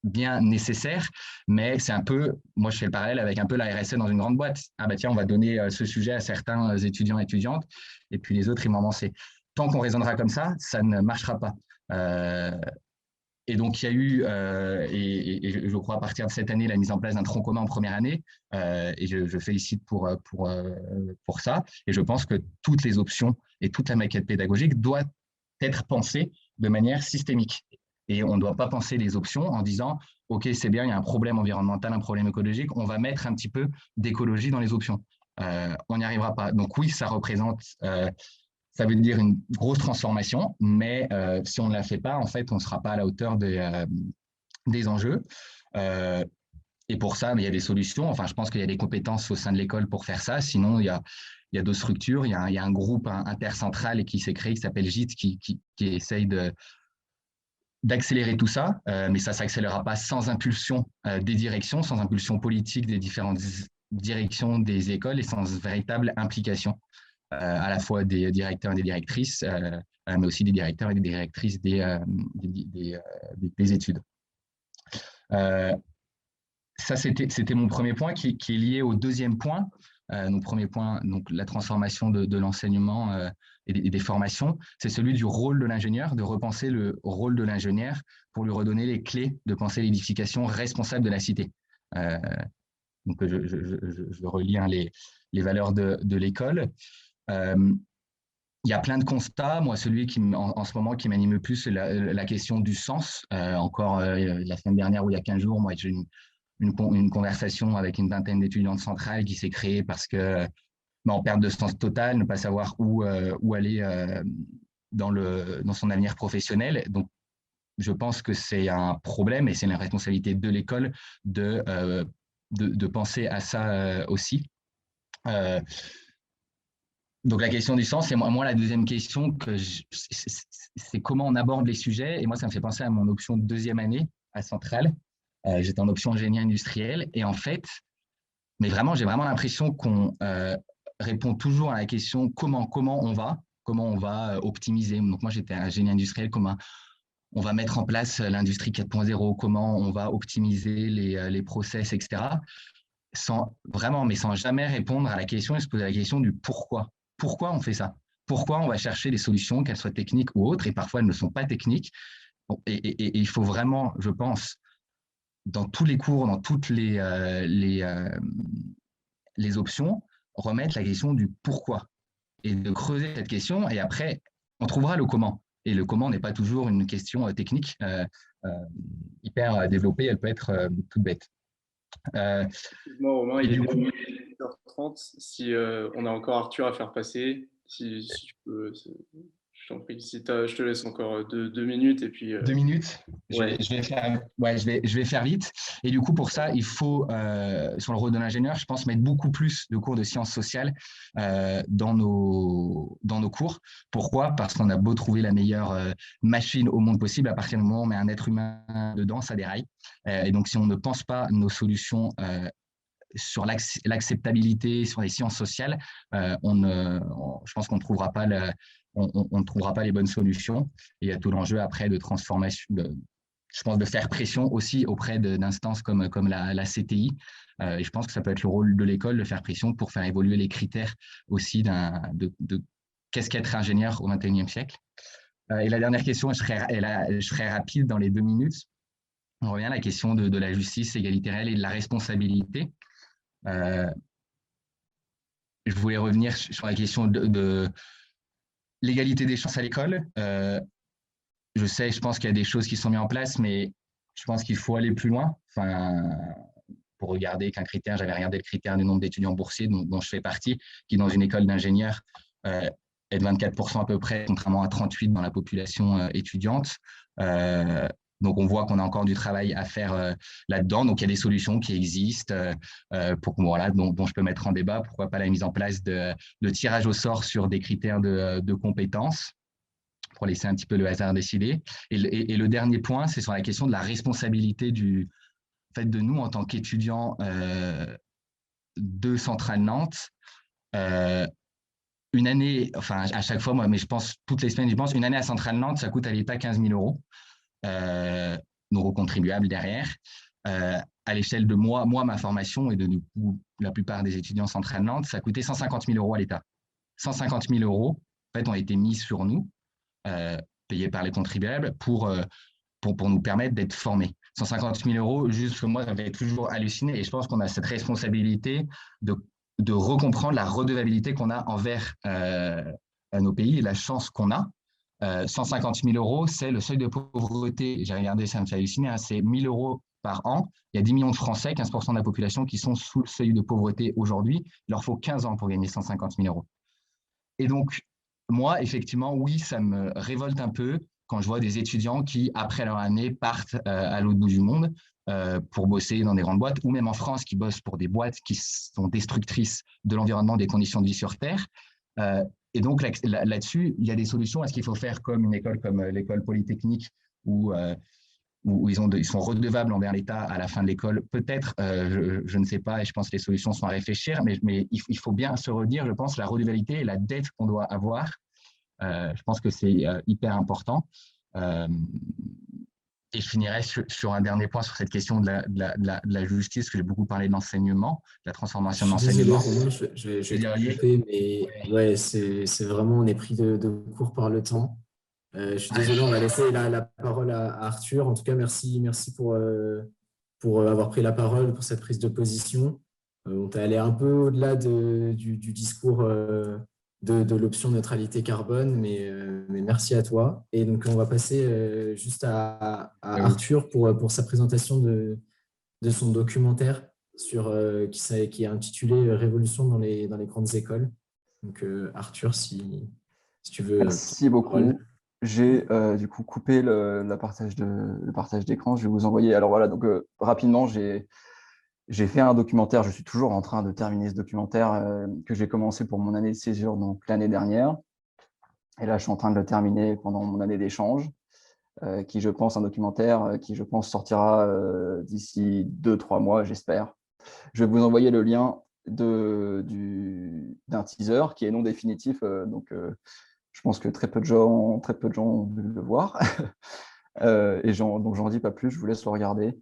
bien nécessaire, mais c'est un peu, moi je fais le parallèle avec un peu la RSE dans une grande boîte. Ah bah tiens, on va donner ce sujet à certains étudiants et étudiantes, et puis les autres, ils m'en lancent. Tant qu'on raisonnera comme ça ne marchera pas. Et donc, il y a eu, et je crois à partir de cette année, la mise en place d'un tronc commun en première année, et je félicite pour ça. Et je pense que toutes les options et toute la maquette pédagogique doit être pensée de manière systémique. Et on ne doit pas penser les options en disant « Ok, c'est bien, il y a un problème environnemental, un problème écologique, on va mettre un petit peu d'écologie dans les options. » On n'y arrivera pas. Donc oui, ça représente… ça veut dire une grosse transformation, mais si on ne la fait pas, en fait, on ne sera pas à la hauteur des enjeux. Et pour ça, il y a des solutions. Enfin, je pense qu'il y a des compétences au sein de l'école pour faire ça. Sinon, il y a d'autres structures. Il y a un groupe intercentral qui s'est créé, qui s'appelle GIT, qui essaye d'accélérer tout ça. Mais ça ne s'accélérera pas sans impulsion des directions, sans impulsion politique des différentes directions des écoles et sans véritable implication. À la fois des directeurs et des directrices, mais aussi des directeurs et des directrices des études. Ça, c'était mon premier point qui est lié au deuxième point. Donc, premier point, donc, la transformation de l'enseignement et des formations, c'est celui du rôle de l'ingénieur, de repenser le rôle de l'ingénieur pour lui redonner les clés de penser l'édification responsable de la cité. Donc, je relis les valeurs de l'école. Il y a plein de constats. Moi, celui en ce moment qui m'anime le plus, c'est la question du sens. Encore la semaine dernière ou il y a 15 jours, moi, j'ai eu une conversation avec une vingtaine d'étudiants de centrale qui s'est créée parce que, en perte de sens totale, ne pas savoir où aller dans son avenir professionnel. Donc, je pense que c'est un problème et c'est la responsabilité de l'école de penser à ça aussi. Donc, la question du sens, et moi la deuxième question, c'est comment on aborde les sujets. Et moi, ça me fait penser à mon option de deuxième année à Centrale. J'étais en option génie industriel. Et en fait, mais vraiment, j'ai vraiment l'impression qu'on répond toujours à la question comment on va optimiser. Donc, moi, j'étais un génie industriel, comment on va mettre en place l'industrie 4.0, comment on va optimiser les process, etc. Sans jamais répondre à la question et se poser la question du pourquoi. Pourquoi on fait ça? Pourquoi on va chercher des solutions, qu'elles soient techniques ou autres, et parfois elles ne sont pas techniques. Et il faut vraiment, je pense, dans tous les cours, dans toutes les options, remettre la question du pourquoi et de creuser cette question. Et après, on trouvera le comment. Et le comment n'est pas toujours une question technique hyper développée, elle peut être toute bête. Moi, Romain, il est 8h30. Si on a encore Arthur à faire passer, si tu peux, je t'en prie. Si je te laisse encore 2 minutes et puis. 2 minutes. Ouais. Je vais faire vite. Et du coup, pour ça, il faut, sur le rôle de l'ingénieur, je pense, mettre beaucoup plus de cours de sciences sociales dans nos cours. Pourquoi? Parce qu'on a beau trouver la meilleure machine au monde possible, à partir du moment où on met un être humain dedans, ça déraille. Et donc, si on ne pense pas nos solutions sur l'acceptabilité, sur les sciences sociales, je pense qu'on ne trouvera pas on ne trouvera pas les bonnes solutions. Et il y a tout l'enjeu après de transformation, je pense, de faire pression aussi auprès d'instances comme la CTI. Et je pense que ça peut être le rôle de l'école de faire pression pour faire évoluer les critères aussi de qu'est-ce qu'être ingénieur au XXIe siècle. Et la dernière question, je serai rapide dans les 2 minutes. On revient à la question de la justice, égalité réelle et de la responsabilité. Je voulais revenir sur la question de l'égalité des chances à l'école. Je pense qu'il y a des choses qui sont mises en place, mais je pense qu'il faut aller plus loin. Pour regarder qu'un critère, j'avais regardé le critère du nombre d'étudiants boursiers dont je fais partie, qui dans une école d'ingénieurs est de 24% à peu près, contrairement à 38% dans la population étudiante. Donc, on voit qu'on a encore du travail à faire là-dedans. Donc, il y a des solutions qui existent dont je peux mettre en débat. Pourquoi pas la mise en place de tirage au sort sur des critères de compétences pour laisser un petit peu le hasard décider. Et le dernier point, c'est sur la question de la responsabilité de nous en tant qu'étudiants de Centrale Nantes. Une année, à chaque fois, mais je pense toutes les semaines, une année à Centrale Nantes, ça coûte à l'État 15 000 €. Donc aux contribuables derrière. À l'échelle de moi, ma formation et de la plupart des étudiants Centrale Nantes, ça a coûté 150 000 € à l'État. 150 000 €, en fait, ont été mis sur nous, payés par les contribuables, pour nous permettre d'être formés. 150 000 €, juste que moi, j'avais toujours halluciné, et je pense qu'on a cette responsabilité de recomprendre la redevabilité qu'on a envers nos pays et la chance qu'on a. 150 000 €, c'est le seuil de pauvreté. J'ai regardé, ça me fait halluciner, c'est 1 000 € par an. Il y a 10 millions de Français, 15% de la population, qui sont sous le seuil de pauvreté aujourd'hui. Il leur faut 15 ans pour gagner 150 000 €. Et donc, moi, effectivement, oui, ça me révolte un peu quand je vois des étudiants qui, après leur année, partent à l'autre bout du monde pour bosser dans des grandes boîtes, ou même en France, qui bossent pour des boîtes qui sont destructrices de l'environnement, des conditions de vie sur Terre. Et donc, là-dessus, il y a des solutions. Est-ce qu'il faut faire comme une école comme l'école polytechnique où ils sont redevables envers l'État à la fin de l'école? Peut-être, je ne sais pas, et je pense que les solutions sont à réfléchir, mais il faut bien se redire, je pense, la redevabilité et la dette qu'on doit avoir. Je pense que c'est hyper important. Et je finirai sur un dernier point sur cette question de la justice, que j'ai beaucoup parlé de l'enseignement, de la transformation de l'enseignement. Je vais te couper, mais ouais, c'est vraiment, on est pris de court par le temps. Je suis désolé, on va laisser la parole à Arthur. En tout cas, merci pour avoir pris la parole, pour cette prise de position. On t'a allé un peu au-delà du discours de l'option neutralité carbone, mais merci à toi. Et donc, on va passer juste à Arthur pour sa présentation de son documentaire qui est intitulé « Révolution dans les grandes écoles ». Donc, Arthur, si tu veux… Merci beaucoup. j'ai du coup coupé le partage d'écran. Je vais vous envoyer. Alors voilà, donc rapidement, j'ai fait un documentaire. Je suis toujours en train de terminer ce documentaire que j'ai commencé pour mon année de césure, donc l'année dernière. Et là, je suis en train de le terminer pendant mon année d'échange, qui, je pense, un documentaire qui, je pense, sortira d'ici 2-3 mois, j'espère. Je vais vous envoyer le lien d'un teaser qui est non définitif. Donc, je pense que très peu de gens ont voulu le voir. Donc, j'en dis pas plus, je vous laisse le regarder.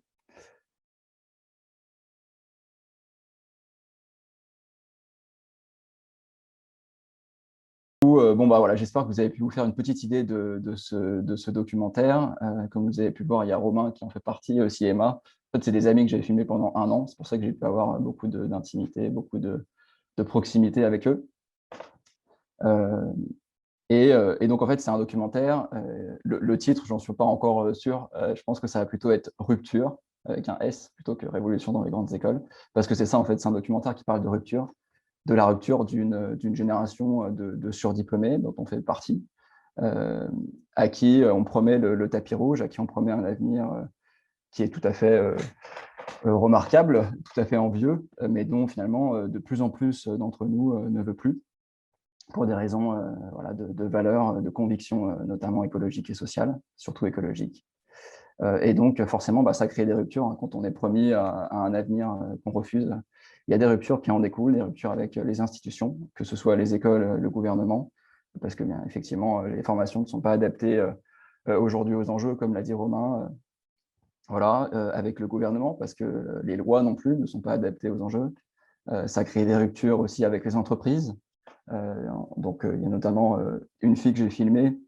Bon, bah voilà, j'espère que vous avez pu vous faire une petite idée de ce documentaire. Comme vous avez pu le voir, il y a Romain qui en fait partie, aussi Emma. En fait, c'est des amis que j'ai filmés pendant 1 an. C'est pour ça que j'ai pu avoir beaucoup d'intimité, beaucoup de proximité avec eux. Et donc, en fait, c'est un documentaire. Le titre, j'en suis pas encore sûr. Je pense que ça va plutôt être Rupture, avec un S, plutôt que Révolution dans les grandes écoles. Parce que c'est ça, en fait, c'est un documentaire qui parle de rupture, de la rupture d'une génération de surdiplômés dont on fait partie, à qui on promet le tapis rouge, à qui on promet un avenir qui est tout à fait remarquable, tout à fait envieux, mais dont finalement de plus en plus d'entre nous ne veut plus, pour des raisons voilà, de valeurs, de convictions, notamment écologiques et sociales, surtout écologiques. Et donc, forcément, bah, ça crée des ruptures hein, quand on est promis à un avenir qu'on refuse. Il y a des ruptures qui en découlent, des ruptures avec les institutions, que ce soit les écoles, le gouvernement, parce que bien effectivement, les formations ne sont pas adaptées aujourd'hui aux enjeux, comme l'a dit Romain, voilà, avec le gouvernement, parce que les lois non plus ne sont pas adaptées aux enjeux. Ça crée des ruptures aussi avec les entreprises. Donc, il y a notamment une fille que j'ai filmée,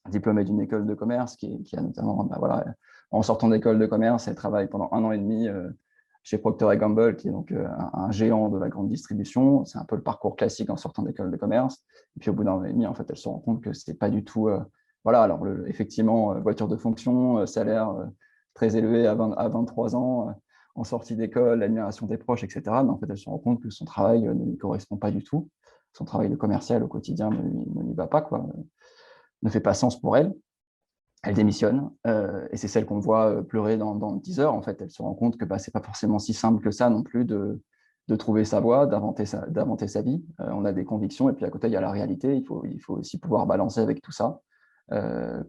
diplômée d'une école de commerce, qui a notamment, bah, voilà, en sortant d'école de commerce, elle travaille pendant 1 an et demi chez Procter & Gamble, qui est donc un géant de la grande distribution. C'est un peu le parcours classique en sortant d'école de commerce. Et puis au bout d'1 an et demi, en fait, elle se rend compte que c'est pas du tout. Voilà, alors effectivement, voiture de fonction, salaire très élevé à 23 ans, en sortie d'école, l'admiration des proches, etc. Mais en fait, elle se rend compte que son travail ne lui correspond pas du tout. Son travail de commercial au quotidien ne lui va pas, quoi, ne fait pas sens pour elle. Elle démissionne, et c'est celle qu'on voit pleurer dans le teaser. En fait, elle se rend compte que bah, c'est pas forcément si simple que ça non plus de trouver sa voie, d'inventer sa vie. On a des convictions, et puis à côté, il y a la réalité. Il faut aussi pouvoir balancer avec tout ça.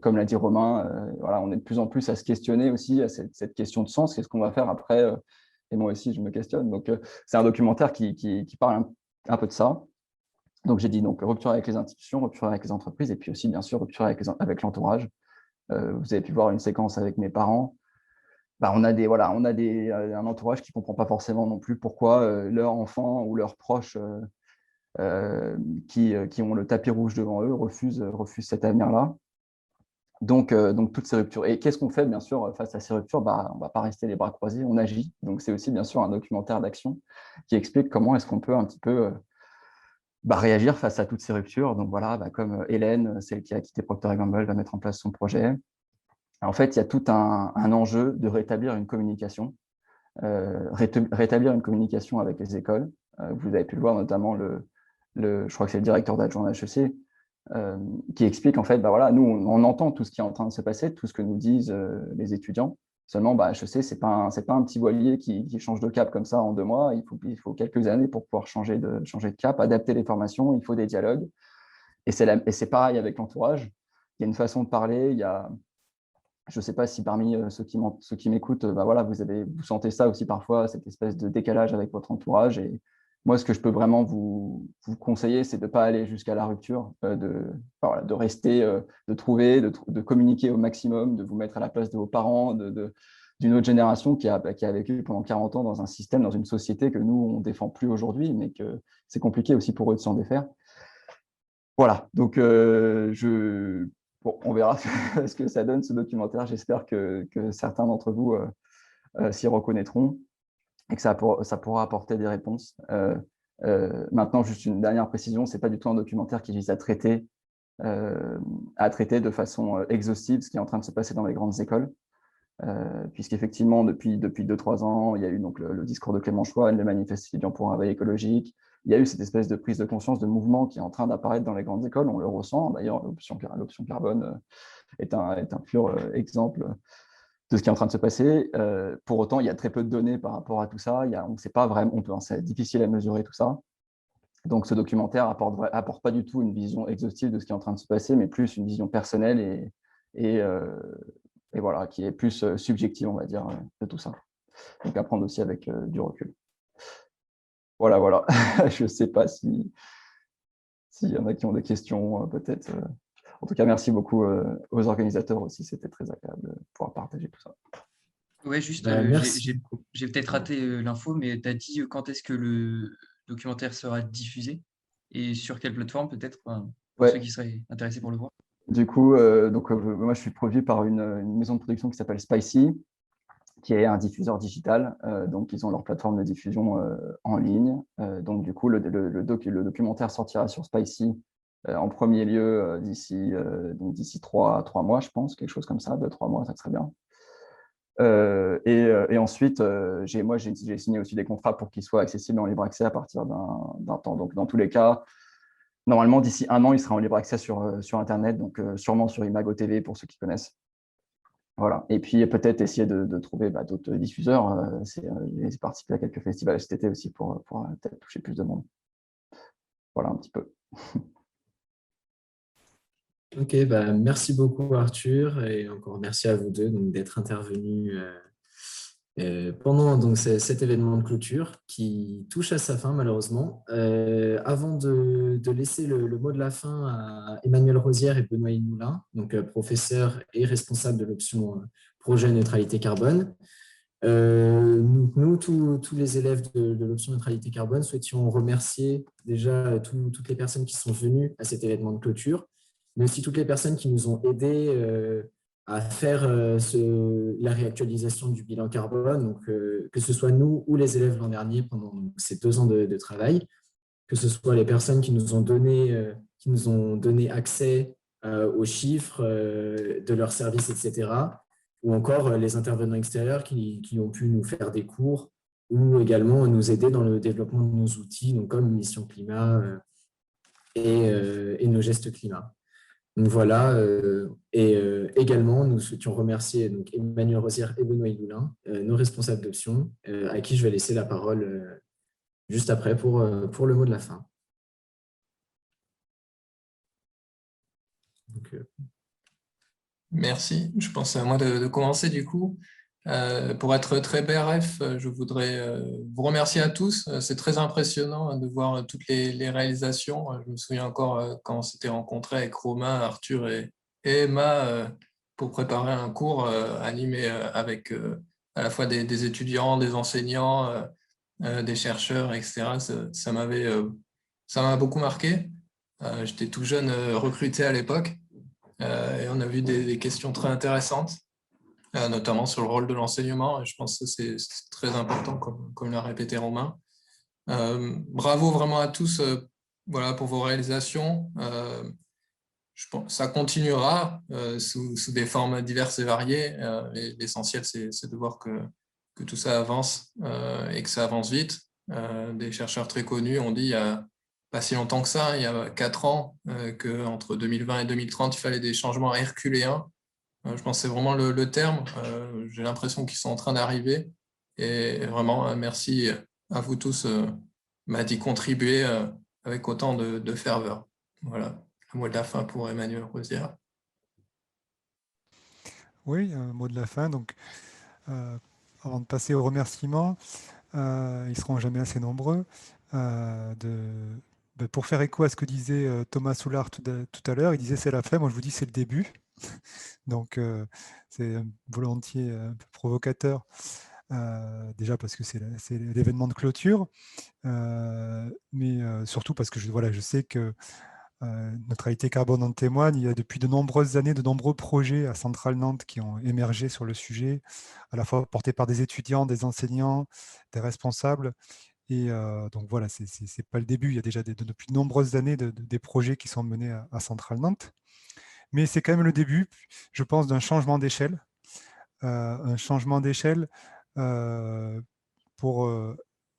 Comme l'a dit Romain, voilà, on est de plus en plus à se questionner aussi, à cette question de sens. Qu'est-ce qu'on va faire après Et moi aussi, je me questionne. Donc, c'est un documentaire qui parle un peu de ça. Donc, j'ai dit donc, rupture avec les institutions, rupture avec les entreprises, et puis aussi, bien sûr, rupture avec l'entourage. Vous avez pu voir une séquence avec mes parents. Bah, on a un entourage qui ne comprend pas forcément non plus pourquoi leurs enfants ou leurs proches qui ont le tapis rouge devant eux refusent cet avenir-là. Donc, toutes ces ruptures. Et qu'est-ce qu'on fait, bien sûr, face à ces ruptures? Bah, on ne va pas rester les bras croisés, on agit. Donc, c'est aussi, bien sûr, un documentaire d'action qui explique comment est-ce qu'on peut un petit peu réagir face à toutes ces ruptures. Donc, voilà, comme Hélène, celle qui a quitté Procter & Gamble, va mettre en place son projet. En fait, il y a tout un enjeu de rétablir une communication, rétablir une communication avec les écoles. Vous avez pu le voir, notamment, je crois que c'est le directeur d'adjoint d'HEC, qui explique, en fait, bah voilà, nous, on entend tout ce qui est en train de se passer, tout ce que nous disent les étudiants. Seulement, HEC, ce n'est pas un petit voilier qui change de cap comme ça en 2 mois. Il faut quelques années pour pouvoir changer de cap, adapter les formations, il faut des dialogues. Et c'est pareil avec l'entourage. Il y a une façon de parler, je ne sais pas si parmi ceux qui m'écoutent, voilà, vous sentez ça aussi parfois, cette espèce de décalage avec votre entourage. Et moi, ce que je peux vraiment vous conseiller, c'est de ne pas aller jusqu'à la rupture, de rester, de trouver, de communiquer au maximum, de vous mettre à la place de vos parents, d'une autre génération qui a vécu pendant 40 ans dans un système, dans une société que nous, on ne défend plus aujourd'hui, mais que c'est compliqué aussi pour eux de s'en défaire. Voilà, donc bon, on verra ce que ça donne, ce documentaire. J'espère que certains d'entre vous s'y reconnaîtront et que ça pourra apporter des réponses. Maintenant, juste une dernière précision, ce n'est pas du tout un documentaire qui vise à traiter de façon exhaustive ce qui est en train de se passer dans les grandes écoles, puisqu'effectivement, depuis 2-3 ans, il y a eu donc le discours de Clément Chouane, le manifeste étudiant pour un veille écologique, il y a eu cette espèce de prise de conscience, de mouvement qui est en train d'apparaître dans les grandes écoles, on le ressent. D'ailleurs, l'option carbone est un pur exemple de ce qui est en train de se passer. Pour autant, il y a très peu de données par rapport à tout ça. On ne sait pas vraiment, c'est difficile à mesurer tout ça. Donc, ce documentaire apporte pas du tout une vision exhaustive de ce qui est en train de se passer, mais plus une vision personnelle et voilà, qui est plus subjective, on va dire, de tout ça. Donc, à prendre aussi avec du recul. Voilà. Je ne sais pas s'il y en a qui ont des questions, peut-être. En tout cas, merci beaucoup aux organisateurs aussi. C'était très agréable de pouvoir partager tout ça. Ouais, juste, merci. j'ai peut-être raté l'info, mais tu as dit quand est-ce que le documentaire sera diffusé et sur quelle plateforme peut-être pour ceux qui seraient intéressés pour le voir. Du coup, moi, je suis produit par une maison de production qui s'appelle Spicy, qui est un diffuseur digital. Donc, ils ont leur plateforme de diffusion en ligne. Donc, du coup, le documentaire sortira sur Spicy en premier lieu d'ici 3 mois, je pense, quelque chose comme ça, 2-3 mois, ça serait bien. Et ensuite, j'ai signé aussi des contrats pour qu'ils soient accessibles en libre accès à partir d'un temps. Donc, dans tous les cas, normalement, d'ici 1 an, il sera en libre accès sur Internet, donc sûrement sur Imago TV pour ceux qui connaissent. Voilà. Et puis, peut-être essayer de trouver d'autres diffuseurs. J'ai participé à quelques festivals cet été aussi pour peut-être toucher plus de monde. Voilà un petit peu. Ok, merci beaucoup Arthur et encore merci à vous deux d'être intervenus pendant cet événement de clôture qui touche à sa fin malheureusement. Avant de laisser le mot de la fin à Emmanuel Rosière et Benoît Hinoulin, professeurs et responsables de l'option projet neutralité carbone, nous, tous les élèves de l'option neutralité carbone, souhaitions remercier déjà toutes les personnes qui sont venues à cet événement de clôture, mais aussi toutes les personnes qui nous ont aidés à faire la réactualisation du bilan carbone, donc, que ce soit nous ou les élèves l'an dernier pendant ces 2 ans de travail, que ce soit les personnes qui nous ont donné accès aux chiffres de leurs services, etc., ou encore les intervenants extérieurs qui ont pu nous faire des cours ou également nous aider dans le développement de nos outils, donc comme Mission Climat et nos gestes climat. Donc voilà, également, nous souhaitions remercier Emmanuel Rosière et Benoît Hinoulin, nos responsables d'option, à qui je vais laisser la parole juste après pour le mot de la fin. Donc, merci. Je pense à moi de commencer du coup. Pour être très bref, je voudrais vous remercier à tous. C'est très impressionnant de voir toutes les réalisations. Je me souviens encore quand on s'était rencontrés avec Romain, Arthur et Emma pour préparer un cours animé avec à la fois des étudiants, des enseignants, des chercheurs, etc. Ça m'a beaucoup marqué. J'étais tout jeune recruté à l'époque et on a vu des questions très intéressantes, notamment sur le rôle de l'enseignement. Je pense que c'est très important, comme l'a répété Romain. Bravo vraiment à tous voilà, pour vos réalisations. Je pense que ça continuera sous des formes diverses et variées. L'essentiel, c'est de voir que tout ça avance et que ça avance vite. Des chercheurs très connus ont dit il y a pas si longtemps que ça, il y a 4 ans, qu'entre 2020 et 2030, il fallait des changements herculéens. Je pense que c'est vraiment le terme. J'ai l'impression qu'ils sont en train d'arriver. Et vraiment, merci à vous tous d'y contribuer avec autant de ferveur. Voilà, le mot de la fin pour Emmanuel Rosière. Oui, un mot de la fin. Donc, avant de passer aux remerciements, ils ne seront jamais assez nombreux. Pour faire écho à ce que disait Thomas Soulard tout à l'heure, il disait c'est la fin, moi je vous dis c'est le début. Donc c'est volontiers un peu provocateur, déjà parce que c'est l'événement de clôture, mais surtout parce que je sais que Neutralité Carbone en témoigne. Il y a depuis de nombreuses années de nombreux projets à Centrale Nantes qui ont émergé sur le sujet, à la fois portés par des étudiants, des enseignants, des responsables. Et donc voilà, ce n'est pas le début, il y a déjà depuis de nombreuses années des projets qui sont menés à Centrale Nantes. Mais c'est quand même le début, je pense, d'un changement d'échelle. Un changement d'échelle pour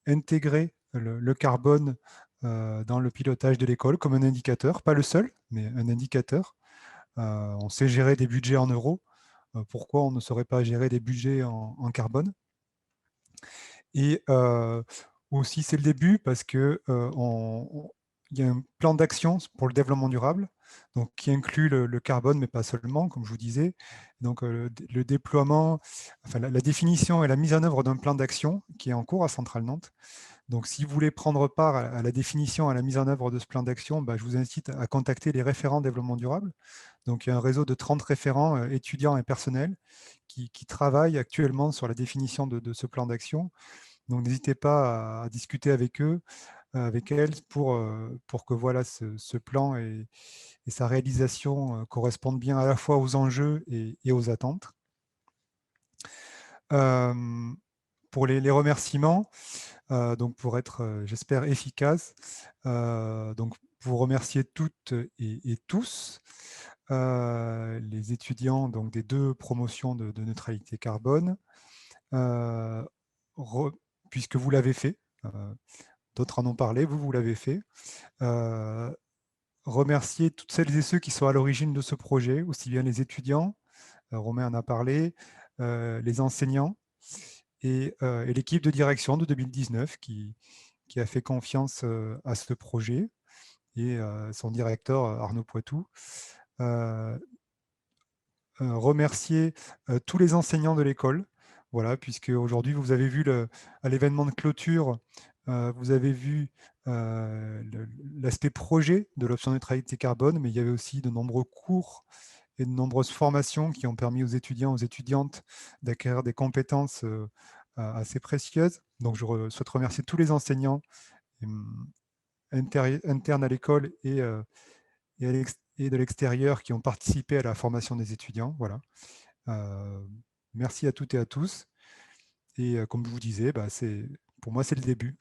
intégrer le carbone dans le pilotage de l'école comme un indicateur, pas le seul, mais un indicateur. On sait gérer des budgets en euros. Pourquoi on ne saurait pas gérer des budgets en carbone? Et aussi, c'est le début parce qu'il y a un plan d'action pour le développement durable, donc, qui inclut le carbone, mais pas seulement, comme je vous disais. Donc, le déploiement, enfin, la définition et la mise en œuvre d'un plan d'action qui est en cours à Centrale Nantes. Donc, si vous voulez prendre part à la définition, à la mise en œuvre de ce plan d'action, je vous incite à contacter les référents développement durable. Donc, il y a un réseau de 30 référents étudiants et personnels qui travaillent actuellement sur la définition de ce plan d'action. Donc, n'hésitez pas à discuter avec eux, avec elles, pour que voilà, ce plan et sa réalisation correspondent bien à la fois aux enjeux et aux attentes. Pour les remerciements, donc pour être, j'espère, efficace, donc vous remercier toutes et tous les étudiants donc, des 2 promotions de neutralité carbone, puisque vous l'avez fait. D'autres en ont parlé, vous l'avez fait. Remercier toutes celles et ceux qui sont à l'origine de ce projet, aussi bien les étudiants, Romain en a parlé, les enseignants et l'équipe de direction de 2019 qui a fait confiance à ce projet, et son directeur Arnaud Poitou. Remercier tous les enseignants de l'école, voilà, puisque aujourd'hui vous avez vu à l'événement de clôture, vous avez vu l'aspect projet de l'option neutralité carbone, mais il y avait aussi de nombreux cours et de nombreuses formations qui ont permis aux étudiants, aux étudiantes d'acquérir des compétences assez précieuses. Donc je souhaite remercier tous les enseignants internes à l'école et de l'extérieur qui ont participé à la formation des étudiants. Voilà. Merci à toutes et à tous. Et comme je vous disais, pour moi, c'est le début.